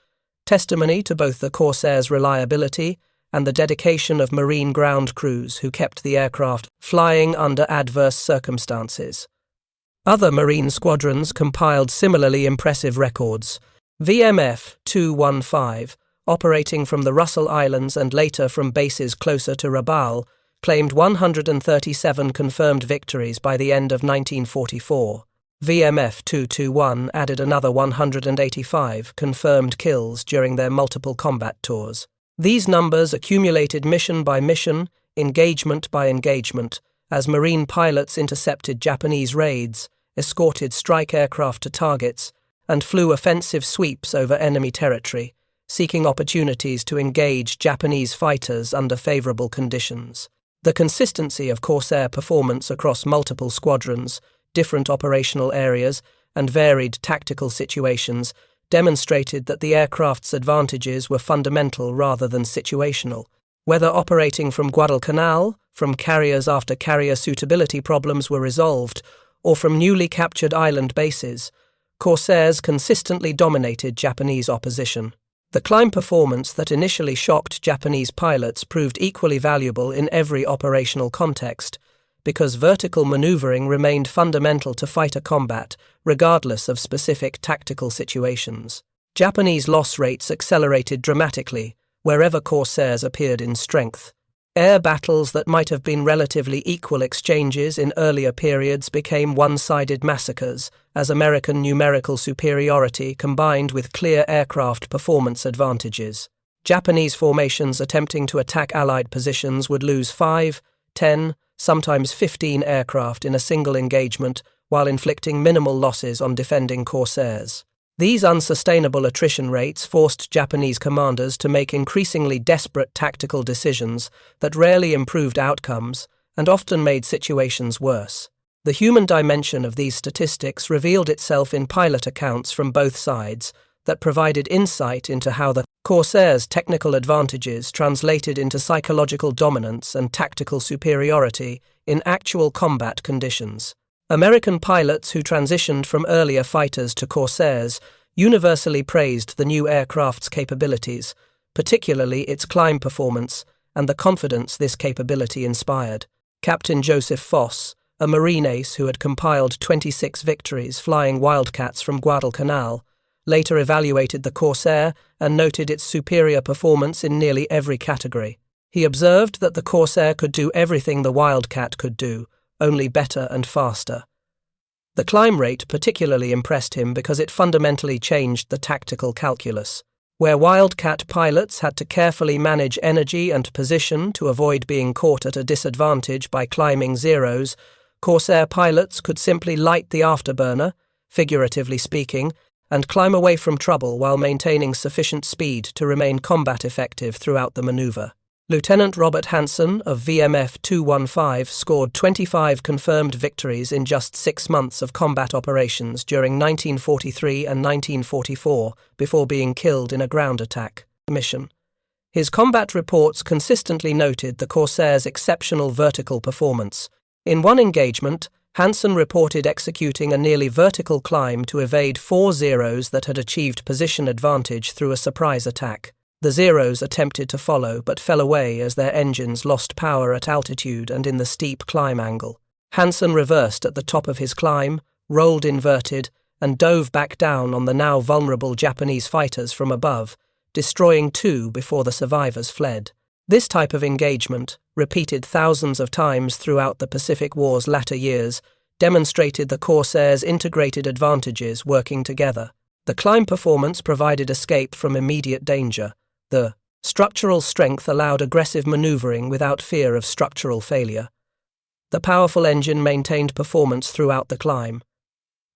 testimony to both the Corsairs' reliability and the dedication of Marine ground crews who kept the aircraft flying under adverse circumstances. Other Marine squadrons compiled similarly impressive records. VMF 215, operating from the Russell Islands and later from bases closer to Rabaul, claimed 137 confirmed victories by the end of 1944. VMF 221 added another 185 confirmed kills during their multiple combat tours. These numbers accumulated mission by mission, engagement by engagement, as Marine pilots intercepted Japanese raids, escorted strike aircraft to targets, and flew offensive sweeps over enemy territory, seeking opportunities to engage Japanese fighters under favorable conditions. The consistency of Corsair performance across multiple squadrons, different operational areas, and varied tactical situations demonstrated that the aircraft's advantages were fundamental rather than situational. Whether operating from Guadalcanal, from carriers after carrier suitability problems were resolved, or from newly captured island bases, Corsairs consistently dominated Japanese opposition. The climb performance that initially shocked Japanese pilots proved equally valuable in every operational context, because vertical maneuvering remained fundamental to fighter combat, regardless of specific tactical situations. Japanese loss rates accelerated dramatically wherever Corsairs appeared in strength. Air battles that might have been relatively equal exchanges in earlier periods became one-sided massacres, as American numerical superiority combined with clear aircraft performance advantages. Japanese formations attempting to attack Allied positions would lose 5, 10, sometimes 15 aircraft in a single engagement, while inflicting minimal losses on defending Corsairs. These unsustainable attrition rates forced Japanese commanders to make increasingly desperate tactical decisions that rarely improved outcomes and often made situations worse. The human dimension of these statistics revealed itself in pilot accounts from both sides that provided insight into how the Corsairs' technical advantages translated into psychological dominance and tactical superiority in actual combat conditions. American pilots who transitioned from earlier fighters to Corsairs universally praised the new aircraft's capabilities, particularly its climb performance and the confidence this capability inspired. Captain Joseph Foss, a Marine ace who had compiled 26 victories flying Wildcats from Guadalcanal, later evaluated the Corsair and noted its superior performance in nearly every category. He observed that the Corsair could do everything the Wildcat could do, only better and faster. The climb rate particularly impressed him because it fundamentally changed the tactical calculus. Where Wildcat pilots had to carefully manage energy and position to avoid being caught at a disadvantage by climbing zeros, Corsair pilots could simply light the afterburner, figuratively speaking, and climb away from trouble while maintaining sufficient speed to remain combat effective throughout the maneuver. Lieutenant Robert Hansen of VMF 215 scored 25 confirmed victories in just 6 months of combat operations during 1943 and 1944 before being killed in a ground attack mission. His combat reports consistently noted the Corsair's exceptional vertical performance. In one engagement, Hansen reported executing a nearly vertical climb to evade 4 Zeros that had achieved position advantage through a surprise attack. The Zeros attempted to follow but fell away as their engines lost power at altitude and in the steep climb angle. Hansen reversed at the top of his climb, rolled inverted, and dove back down on the now vulnerable Japanese fighters from above, destroying 2 before the survivors fled. This type of engagement, repeated thousands of times throughout the Pacific War's latter years, demonstrated the Corsair's integrated advantages working together. The climb performance provided escape from immediate danger. The structural strength allowed aggressive maneuvering without fear of structural failure. The powerful engine maintained performance throughout the climb.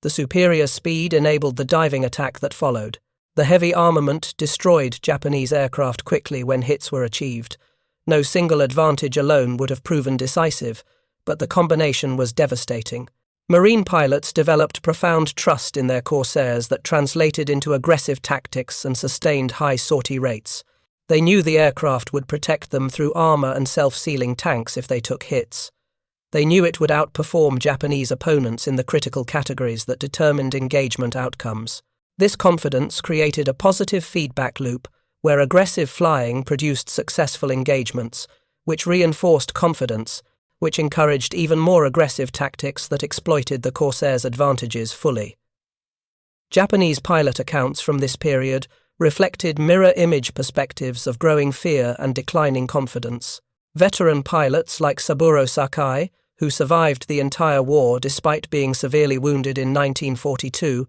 The superior speed enabled the diving attack that followed. The heavy armament destroyed Japanese aircraft quickly when hits were achieved. No single advantage alone would have proven decisive, but the combination was devastating. Marine pilots developed profound trust in their Corsairs that translated into aggressive tactics and sustained high sortie rates. They knew the aircraft would protect them through armor and self-sealing tanks if they took hits. They knew it would outperform Japanese opponents in the critical categories that determined engagement outcomes. This confidence created a positive feedback loop where aggressive flying produced successful engagements, which reinforced confidence, which encouraged even more aggressive tactics that exploited the Corsair's advantages fully. Japanese pilot accounts from this period reflected mirror-image perspectives of growing fear and declining confidence. Veteran pilots like Saburo Sakai, who survived the entire war despite being severely wounded in 1942,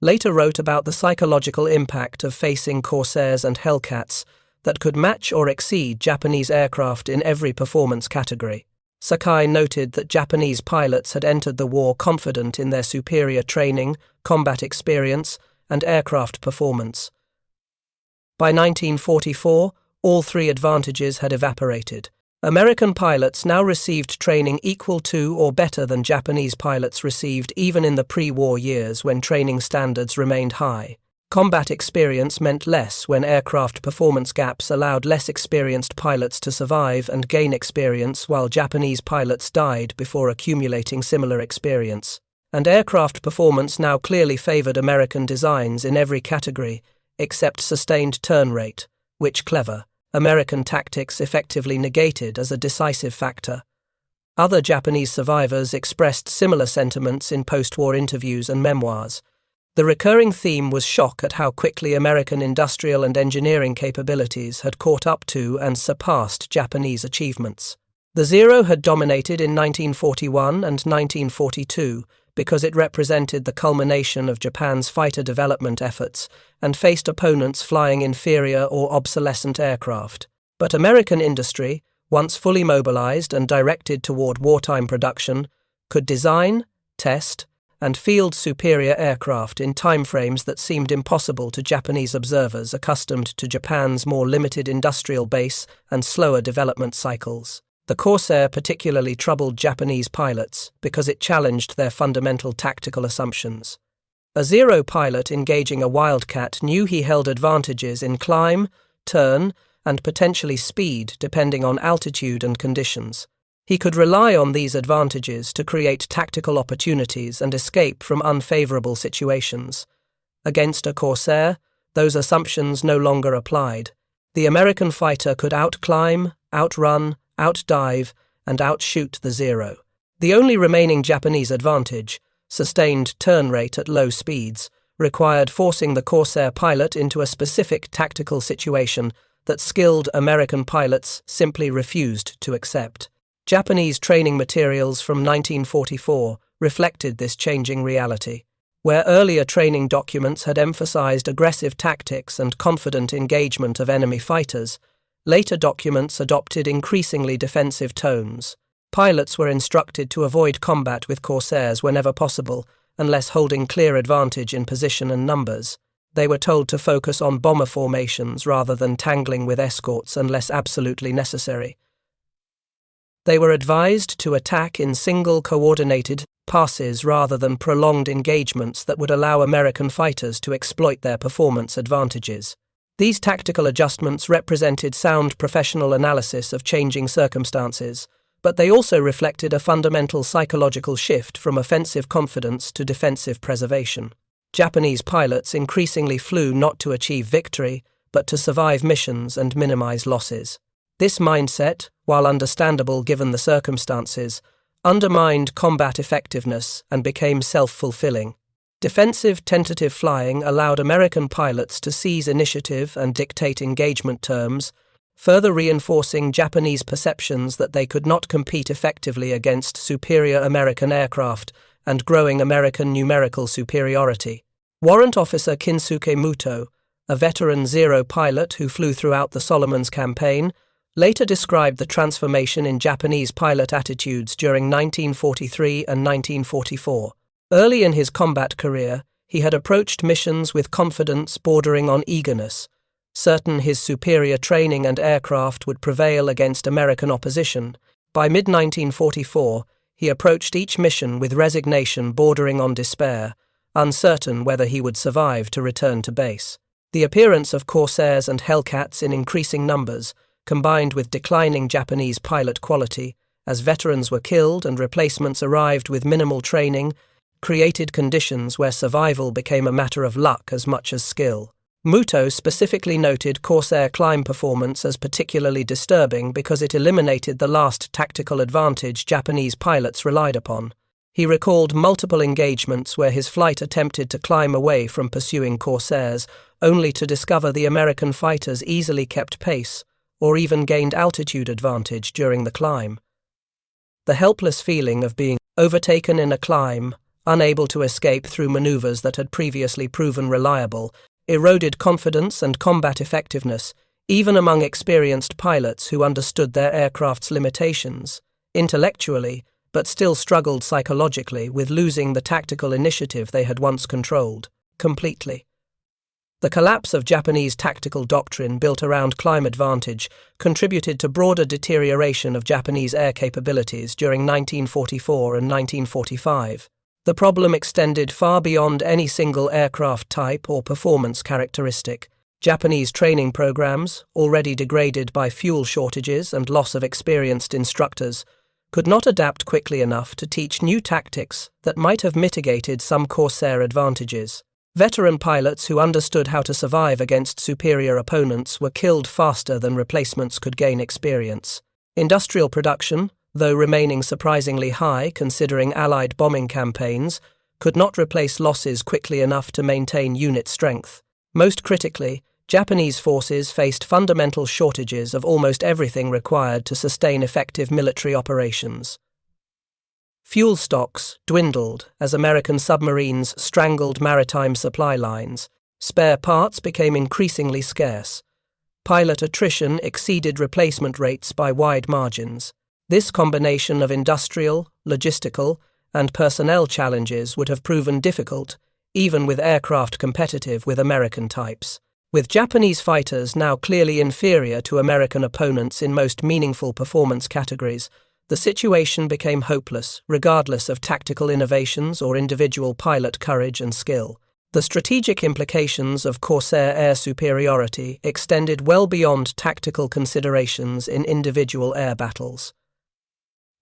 later wrote about the psychological impact of facing Corsairs and Hellcats that could match or exceed Japanese aircraft in every performance category. Sakai noted that Japanese pilots had entered the war confident in their superior training, combat experience, and aircraft performance. By 1944, all 3 advantages had evaporated. American pilots now received training equal to or better than Japanese pilots received even in the pre-war years when training standards remained high. Combat experience meant less when aircraft performance gaps allowed less experienced pilots to survive and gain experience while Japanese pilots died before accumulating similar experience. And aircraft performance now clearly favored American designs in every category, except sustained turn rate, which clever American tactics effectively negated as a decisive factor. Other Japanese survivors expressed similar sentiments in post-war interviews and memoirs. The recurring theme was shock at how quickly American industrial and engineering capabilities had caught up to and surpassed Japanese achievements. The Zero had dominated in 1941 and 1942 because it represented the culmination of Japan's fighter development efforts and faced opponents flying inferior or obsolescent aircraft. But American industry, once fully mobilized and directed toward wartime production, could design, test, and field superior aircraft in timeframes that seemed impossible to Japanese observers accustomed to Japan's more limited industrial base and slower development cycles. The Corsair particularly troubled Japanese pilots because it challenged their fundamental tactical assumptions. A Zero pilot engaging a Wildcat knew he held advantages in climb, turn, and potentially speed depending on altitude and conditions. He could rely on these advantages to create tactical opportunities and escape from unfavorable situations. Against a Corsair, those assumptions no longer applied. The American fighter could outclimb, outrun, outdive, and outshoot the Zero. The only remaining Japanese advantage, sustained turn rate at low speeds, required forcing the Corsair pilot into a specific tactical situation that skilled American pilots simply refused to accept. Japanese training materials from 1944 reflected this changing reality. Where earlier training documents had emphasized aggressive tactics and confident engagement of enemy fighters, later documents adopted increasingly defensive tones. Pilots were instructed to avoid combat with Corsairs whenever possible, unless holding clear advantage in position and numbers. They were told to focus on bomber formations rather than tangling with escorts unless absolutely necessary. They were advised to attack in single coordinated passes rather than prolonged engagements that would allow American fighters to exploit their performance advantages. These tactical adjustments represented sound professional analysis of changing circumstances, but they also reflected a fundamental psychological shift from offensive confidence to defensive preservation. Japanese pilots increasingly flew not to achieve victory, but to survive missions and minimize losses. This mindset, while understandable given the circumstances, undermined combat effectiveness and became self-fulfilling. Defensive tentative flying allowed American pilots to seize initiative and dictate engagement terms, further reinforcing Japanese perceptions that they could not compete effectively against superior American aircraft and growing American numerical superiority. Warrant Officer Kinsuke Muto, a veteran Zero pilot who flew throughout the Solomons campaign, later described the transformation in Japanese pilot attitudes during 1943 and 1944. Early in his combat career, he had approached missions with confidence bordering on eagerness, certain his superior training and aircraft would prevail against American opposition. By mid-1944, he approached each mission with resignation bordering on despair, uncertain whether he would survive to return to base. The appearance of Corsairs and Hellcats in increasing numbers, combined with declining Japanese pilot quality, as veterans were killed and replacements arrived with minimal training, created conditions where survival became a matter of luck as much as skill. Muto specifically noted Corsair climb performance as particularly disturbing because it eliminated the last tactical advantage Japanese pilots relied upon. He recalled multiple engagements where his flight attempted to climb away from pursuing Corsairs, only to discover the American fighters easily kept pace, or even gained altitude advantage during the climb. The helpless feeling of being overtaken in a climb, unable to escape through maneuvers that had previously proven reliable, eroded confidence and combat effectiveness, even among experienced pilots who understood their aircraft's limitations, intellectually, but still struggled psychologically with losing the tactical initiative they had once controlled, completely. The collapse of Japanese tactical doctrine built around climb advantage contributed to broader deterioration of Japanese air capabilities during 1944 and 1945. The problem extended far beyond any single aircraft type or performance characteristic. Japanese training programs, already degraded by fuel shortages and loss of experienced instructors, could not adapt quickly enough to teach new tactics that might have mitigated some Corsair advantages. Veteran pilots who understood how to survive against superior opponents were killed faster than replacements could gain experience. Industrial production, though remaining surprisingly high considering Allied bombing campaigns, could not replace losses quickly enough to maintain unit strength. Most critically, Japanese forces faced fundamental shortages of almost everything required to sustain effective military operations. Fuel stocks dwindled as American submarines strangled maritime supply lines. Spare parts became increasingly scarce. Pilot attrition exceeded replacement rates by wide margins. This combination of industrial, logistical, and personnel challenges would have proven difficult, even with aircraft competitive with American types. With Japanese fighters now clearly inferior to American opponents in most meaningful performance categories, the situation became hopeless, regardless of tactical innovations or individual pilot courage and skill. The strategic implications of Corsair air superiority extended well beyond tactical considerations in individual air battles.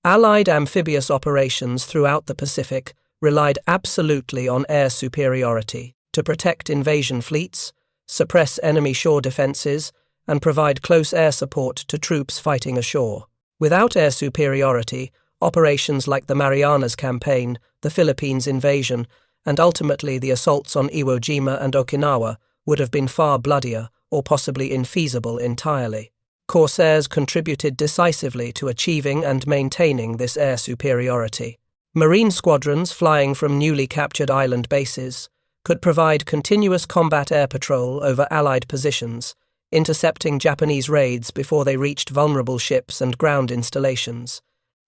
Allied amphibious operations throughout the Pacific relied absolutely on air superiority to protect invasion fleets, suppress enemy shore defenses, and provide close air support to troops fighting ashore. Without air superiority, operations like the Marianas Campaign, the Philippines invasion, and ultimately the assaults on Iwo Jima and Okinawa would have been far bloodier or possibly infeasible entirely. Corsairs contributed decisively to achieving and maintaining this air superiority. Marine squadrons flying from newly captured island bases could provide continuous combat air patrol over Allied positions, intercepting Japanese raids before they reached vulnerable ships and ground installations.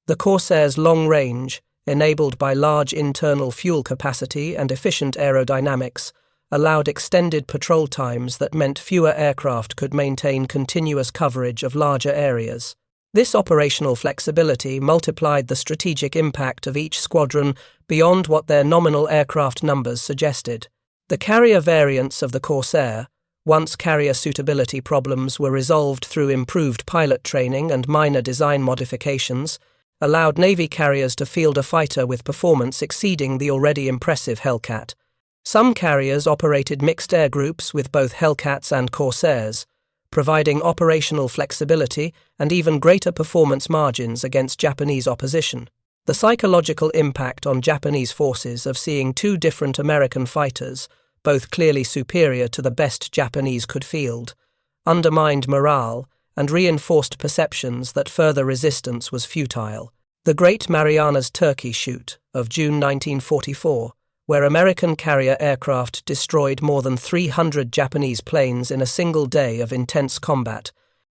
The Corsairs' long range, enabled by large internal fuel capacity and efficient aerodynamics, allowed extended patrol times that meant fewer aircraft could maintain continuous coverage of larger areas. This operational flexibility multiplied the strategic impact of each squadron beyond what their nominal aircraft numbers suggested. The carrier variants of the Corsair, once carrier suitability problems were resolved through improved pilot training and minor design modifications, allowed Navy carriers to field a fighter with performance exceeding the already impressive Hellcat. Some carriers operated mixed air groups with both Hellcats and Corsairs, providing operational flexibility and even greater performance margins against Japanese opposition. The psychological impact on Japanese forces of seeing two different American fighters, both clearly superior to the best Japanese could field, undermined morale and reinforced perceptions that further resistance was futile. The Great Marianas Turkey Shoot of June 1944, where American carrier aircraft destroyed more than 300 Japanese planes in a single day of intense combat,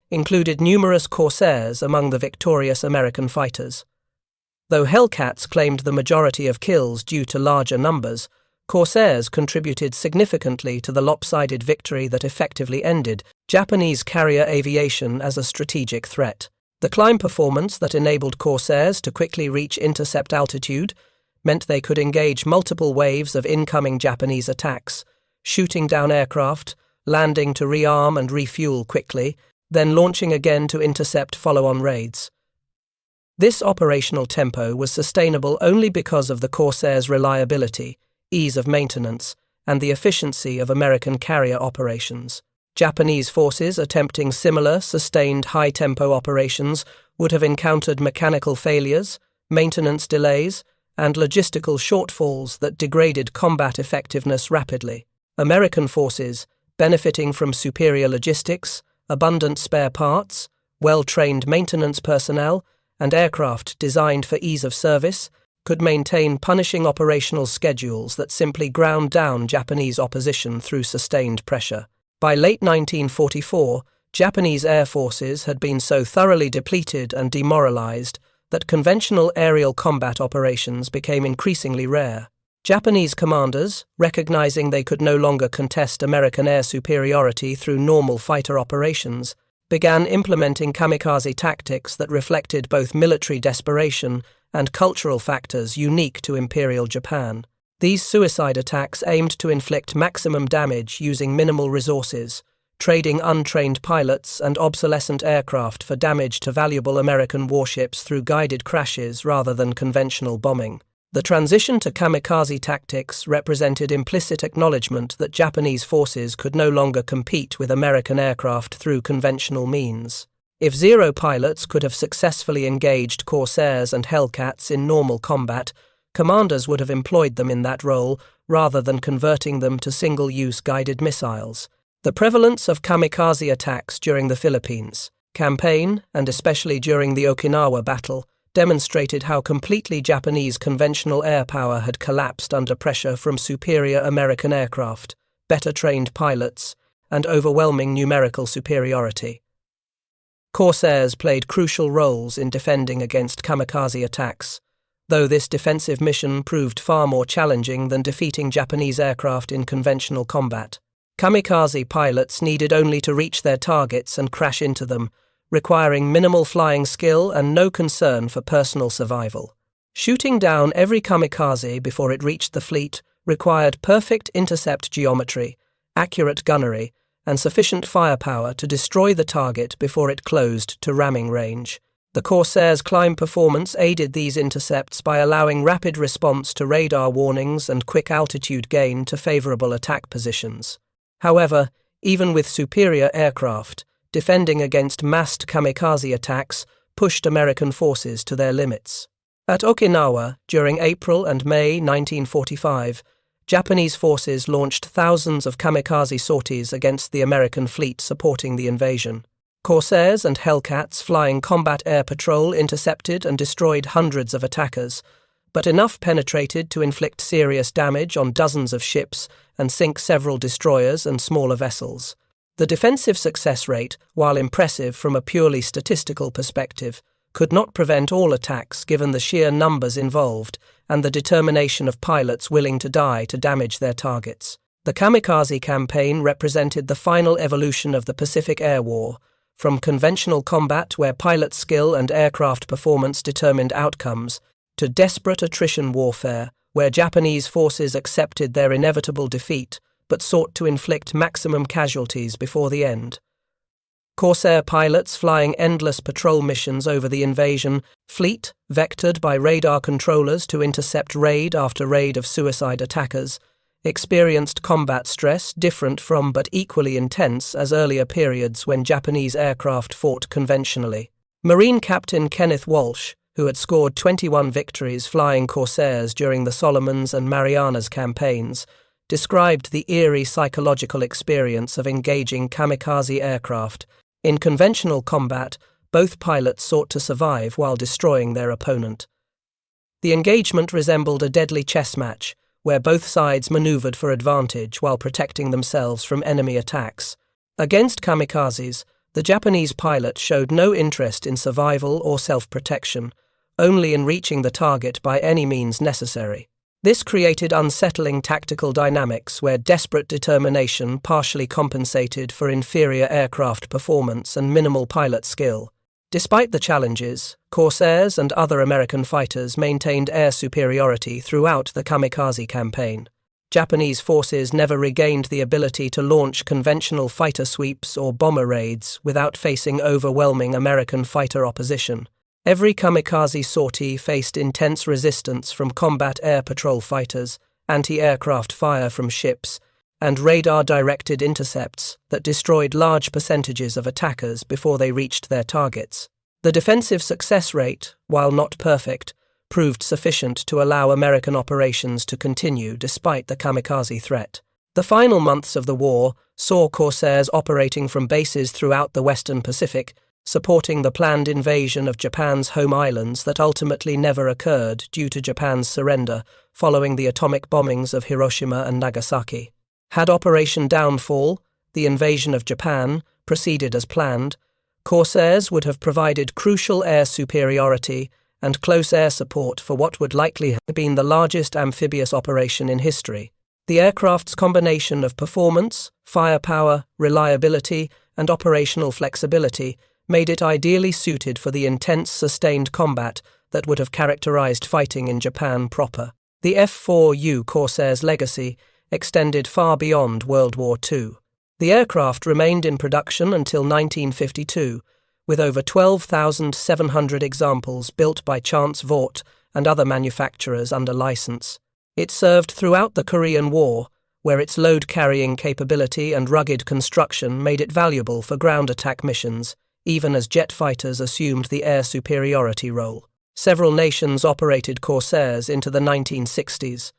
included numerous Corsairs among the victorious American fighters. Though Hellcats claimed the majority of kills due to larger numbers, Corsairs contributed significantly to the lopsided victory that effectively ended Japanese carrier aviation as a strategic threat. The climb performance that enabled Corsairs to quickly reach intercept altitude meant they could engage multiple waves of incoming Japanese attacks, shooting down aircraft, landing to rearm and refuel quickly, then launching again to intercept follow-on raids. This operational tempo was sustainable only because of the Corsairs' reliability, ease of maintenance, and the efficiency of American carrier operations. Japanese forces attempting similar, sustained, high-tempo operations would have encountered mechanical failures, maintenance delays, and logistical shortfalls that degraded combat effectiveness rapidly. American forces, benefiting from superior logistics, abundant spare parts, well-trained maintenance personnel, and aircraft designed for ease of service, could maintain punishing operational schedules that simply ground down Japanese opposition through sustained pressure. By late 1944, Japanese air forces had been so thoroughly depleted and demoralized that conventional aerial combat operations became increasingly rare. Japanese commanders, recognizing they could no longer contest American air superiority through normal fighter operations, began implementing kamikaze tactics that reflected both military desperation and cultural factors unique to Imperial Japan. These suicide attacks aimed to inflict maximum damage using minimal resources, trading untrained pilots and obsolescent aircraft for damage to valuable American warships through guided crashes rather than conventional bombing. The transition to kamikaze tactics represented implicit acknowledgement that Japanese forces could no longer compete with American aircraft through conventional means. If Zero pilots could have successfully engaged Corsairs and Hellcats in normal combat, commanders would have employed them in that role rather than converting them to single-use guided missiles. The prevalence of kamikaze attacks during the Philippines campaign, and especially during the Okinawa battle, demonstrated how completely Japanese conventional air power had collapsed under pressure from superior American aircraft, better trained pilots, and overwhelming numerical superiority. Corsairs played crucial roles in defending against kamikaze attacks, though this defensive mission proved far more challenging than defeating Japanese aircraft in conventional combat. Kamikaze pilots needed only to reach their targets and crash into them, requiring minimal flying skill and no concern for personal survival. Shooting down every kamikaze before it reached the fleet required perfect intercept geometry, accurate gunnery, and sufficient firepower to destroy the target before it closed to ramming range. The Corsairs' climb performance aided these intercepts by allowing rapid response to radar warnings and quick altitude gain to favorable attack positions. However, even with superior aircraft, defending against massed kamikaze attacks pushed American forces to their limits. At Okinawa, during April and May 1945, Japanese forces launched thousands of kamikaze sorties against the American fleet supporting the invasion. Corsairs and Hellcats flying combat air patrol intercepted and destroyed hundreds of attackers, but enough penetrated to inflict serious damage on dozens of ships and sink several destroyers and smaller vessels. The defensive success rate, while impressive from a purely statistical perspective, could not prevent all attacks given the sheer numbers involved and the determination of pilots willing to die to damage their targets. The kamikaze campaign represented the final evolution of the Pacific Air War, from conventional combat where pilot skill and aircraft performance determined outcomes, to desperate attrition warfare where Japanese forces accepted their inevitable defeat but sought to inflict maximum casualties before the end. Corsair pilots flying endless patrol missions over the invasion fleet, vectored by radar controllers to intercept raid after raid of suicide attackers, experienced combat stress different from but equally intense as earlier periods when Japanese aircraft fought conventionally. Marine Captain Kenneth Walsh, who had scored 21 victories flying Corsairs during the Solomons and Marianas campaigns, described the eerie psychological experience of engaging kamikaze aircraft. In conventional combat, both pilots sought to survive while destroying their opponent. The engagement resembled a deadly chess match, where both sides maneuvered for advantage while protecting themselves from enemy attacks. Against kamikazes, the Japanese pilot showed no interest in survival or self-protection, only in reaching the target by any means necessary. This created unsettling tactical dynamics where desperate determination partially compensated for inferior aircraft performance and minimal pilot skill. Despite the challenges, Corsairs and other American fighters maintained air superiority throughout the kamikaze campaign. Japanese forces never regained the ability to launch conventional fighter sweeps or bomber raids without facing overwhelming American fighter opposition. Every kamikaze sortie faced intense resistance from combat air patrol fighters, anti-aircraft fire from ships, and radar-directed intercepts that destroyed large percentages of attackers before they reached their targets. The defensive success rate, while not perfect, proved sufficient to allow American operations to continue despite the kamikaze threat. The final months of the war saw Corsairs operating from bases throughout the Western Pacific, supporting the planned invasion of Japan's home islands that ultimately never occurred due to Japan's surrender following the atomic bombings of Hiroshima and Nagasaki. Had Operation Downfall, the invasion of Japan, proceeded as planned, Corsairs would have provided crucial air superiority and close air support for what would likely have been the largest amphibious operation in history. The aircraft's combination of performance, firepower, reliability, and operational flexibility made it ideally suited for the intense sustained combat that would have characterized fighting in Japan proper. The F4U Corsairs legacy extended far beyond World War II. The aircraft remained in production until 1952, with over 12,700 examples built by Chance Vought and other manufacturers under license. It served throughout the Korean War, where its load-carrying capability and rugged construction made it valuable for ground attack missions, even as jet fighters assumed the air superiority role. Several nations operated Corsairs into the 1960s,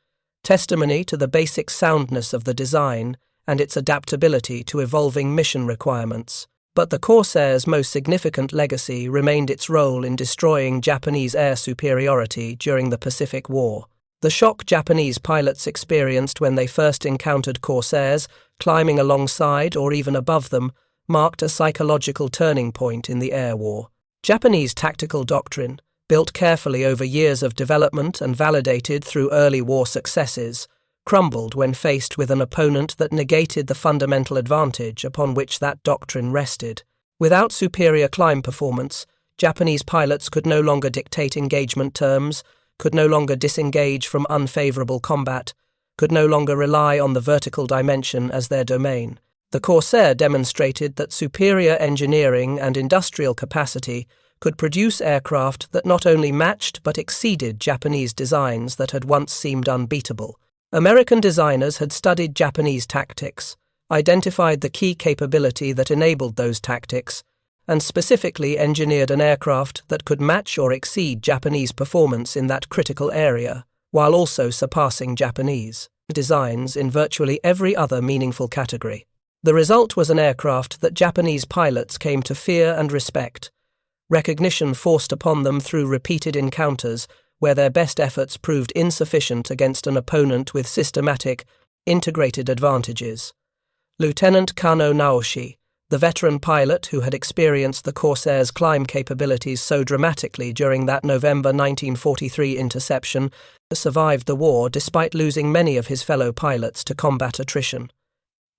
testimony to the basic soundness of the design and its adaptability to evolving mission requirements. But the Corsair's most significant legacy remained its role in destroying Japanese air superiority during the Pacific War. The shock Japanese pilots experienced when they first encountered Corsairs, climbing alongside or even above them, marked a psychological turning point in the air war. Japanese tactical doctrine, built carefully over years of development and validated through early war successes, crumbled when faced with an opponent that negated the fundamental advantage upon which that doctrine rested. Without superior climb performance, Japanese pilots could no longer dictate engagement terms, could no longer disengage from unfavorable combat, could no longer rely on the vertical dimension as their domain. The Corsair demonstrated that superior engineering and industrial capacity could produce aircraft that not only matched but exceeded Japanese designs that had once seemed unbeatable. American designers had studied Japanese tactics, identified the key capability that enabled those tactics, and specifically engineered an aircraft that could match or exceed Japanese performance in that critical area, while also surpassing Japanese. designs in virtually every other meaningful category. The result was an aircraft that Japanese pilots came to fear and respect, recognition forced upon them through repeated encounters where their best efforts proved insufficient against an opponent with systematic, integrated advantages. Lieutenant Kanno Naoshi, the veteran pilot who had experienced the Corsairs' climb capabilities so dramatically during that November 1943 interception, survived the war despite losing many of his fellow pilots to combat attrition.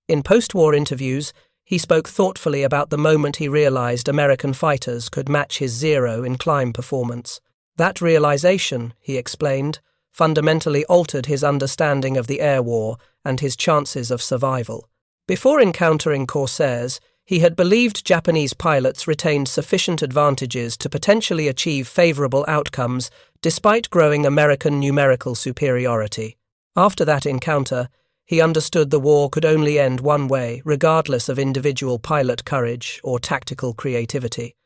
In post-war interviews, he spoke thoughtfully about the moment he realized American fighters could match his Zero in climb performance. That realization, he explained, fundamentally altered his understanding of the air war and his chances of survival. Before encountering Corsairs, he had believed Japanese pilots retained sufficient advantages to potentially achieve favorable outcomes despite growing American numerical superiority. After that encounter, he understood the war could only end one way, regardless of individual pilot courage or tactical creativity.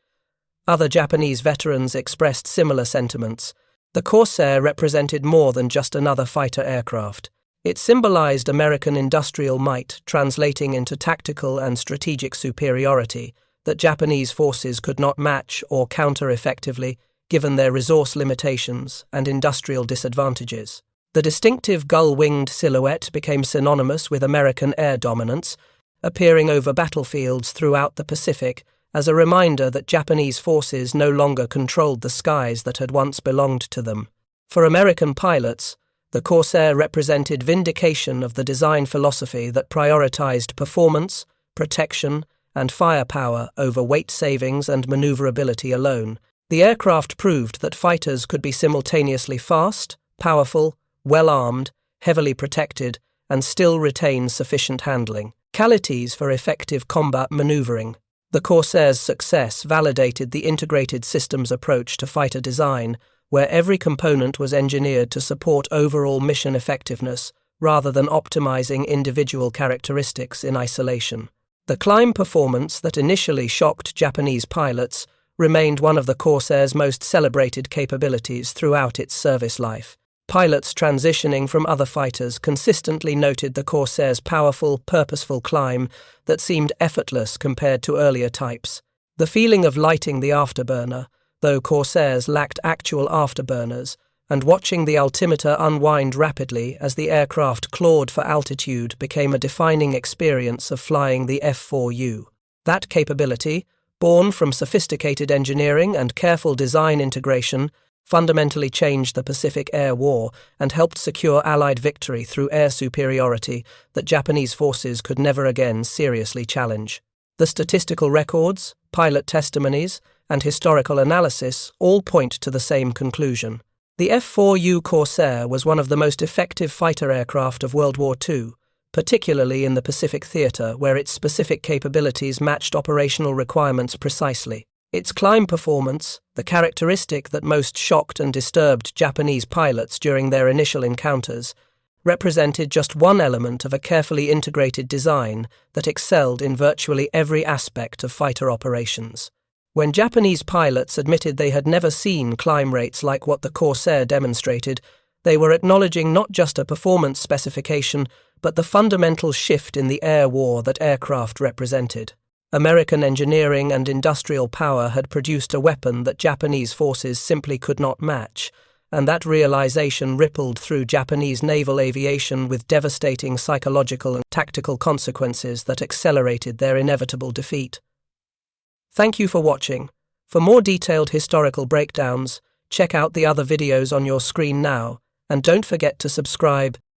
Other Japanese veterans expressed similar sentiments. The Corsair represented more than just another fighter aircraft. It symbolized American industrial might, translating into tactical and strategic superiority that Japanese forces could not match or counter effectively, given their resource limitations and industrial disadvantages. The distinctive gull-winged silhouette became synonymous with American air dominance, appearing over battlefields throughout the Pacific as a reminder that Japanese forces no longer controlled the skies that had once belonged to them. For American pilots, the Corsair represented vindication of the design philosophy that prioritized performance, protection, and firepower over weight savings and maneuverability alone. The aircraft proved that fighters could be simultaneously fast, powerful, well-armed, heavily protected, and still retain sufficient handling qualities for effective combat maneuvering. The Corsair's success validated the integrated systems approach to fighter design, where every component was engineered to support overall mission effectiveness rather than optimizing individual characteristics in isolation. The climb performance that initially shocked Japanese pilots remained one of the Corsair's most celebrated capabilities throughout its service life. Pilots transitioning from other fighters consistently noted the Corsair's powerful, purposeful climb that seemed effortless compared to earlier types. The feeling of lighting the afterburner, though Corsairs lacked actual afterburners, and watching the altimeter unwind rapidly as the aircraft clawed for altitude became a defining experience of flying the F4U. That capability, born from sophisticated engineering and careful design integration, fundamentally changed the Pacific Air War and helped secure Allied victory through air superiority that Japanese forces could never again seriously challenge. The statistical records, pilot testimonies, and historical analysis all point to the same conclusion. The F4U Corsair was one of the most effective fighter aircraft of World War II, particularly in the Pacific theater, where its specific capabilities matched operational requirements precisely. Its climb performance, the characteristic that most shocked and disturbed Japanese pilots during their initial encounters, represented just one element of a carefully integrated design that excelled in virtually every aspect of fighter operations. When Japanese pilots admitted they had never seen climb rates like what the Corsair demonstrated, they were acknowledging not just a performance specification, but the fundamental shift in the air war that aircraft represented. American engineering and industrial power had produced a weapon that Japanese forces simply could not match, and that realization rippled through Japanese naval aviation with devastating psychological and tactical consequences that accelerated their inevitable defeat. Thank you for watching. For more detailed historical breakdowns, check out the other videos on your screen now, and don't forget to subscribe.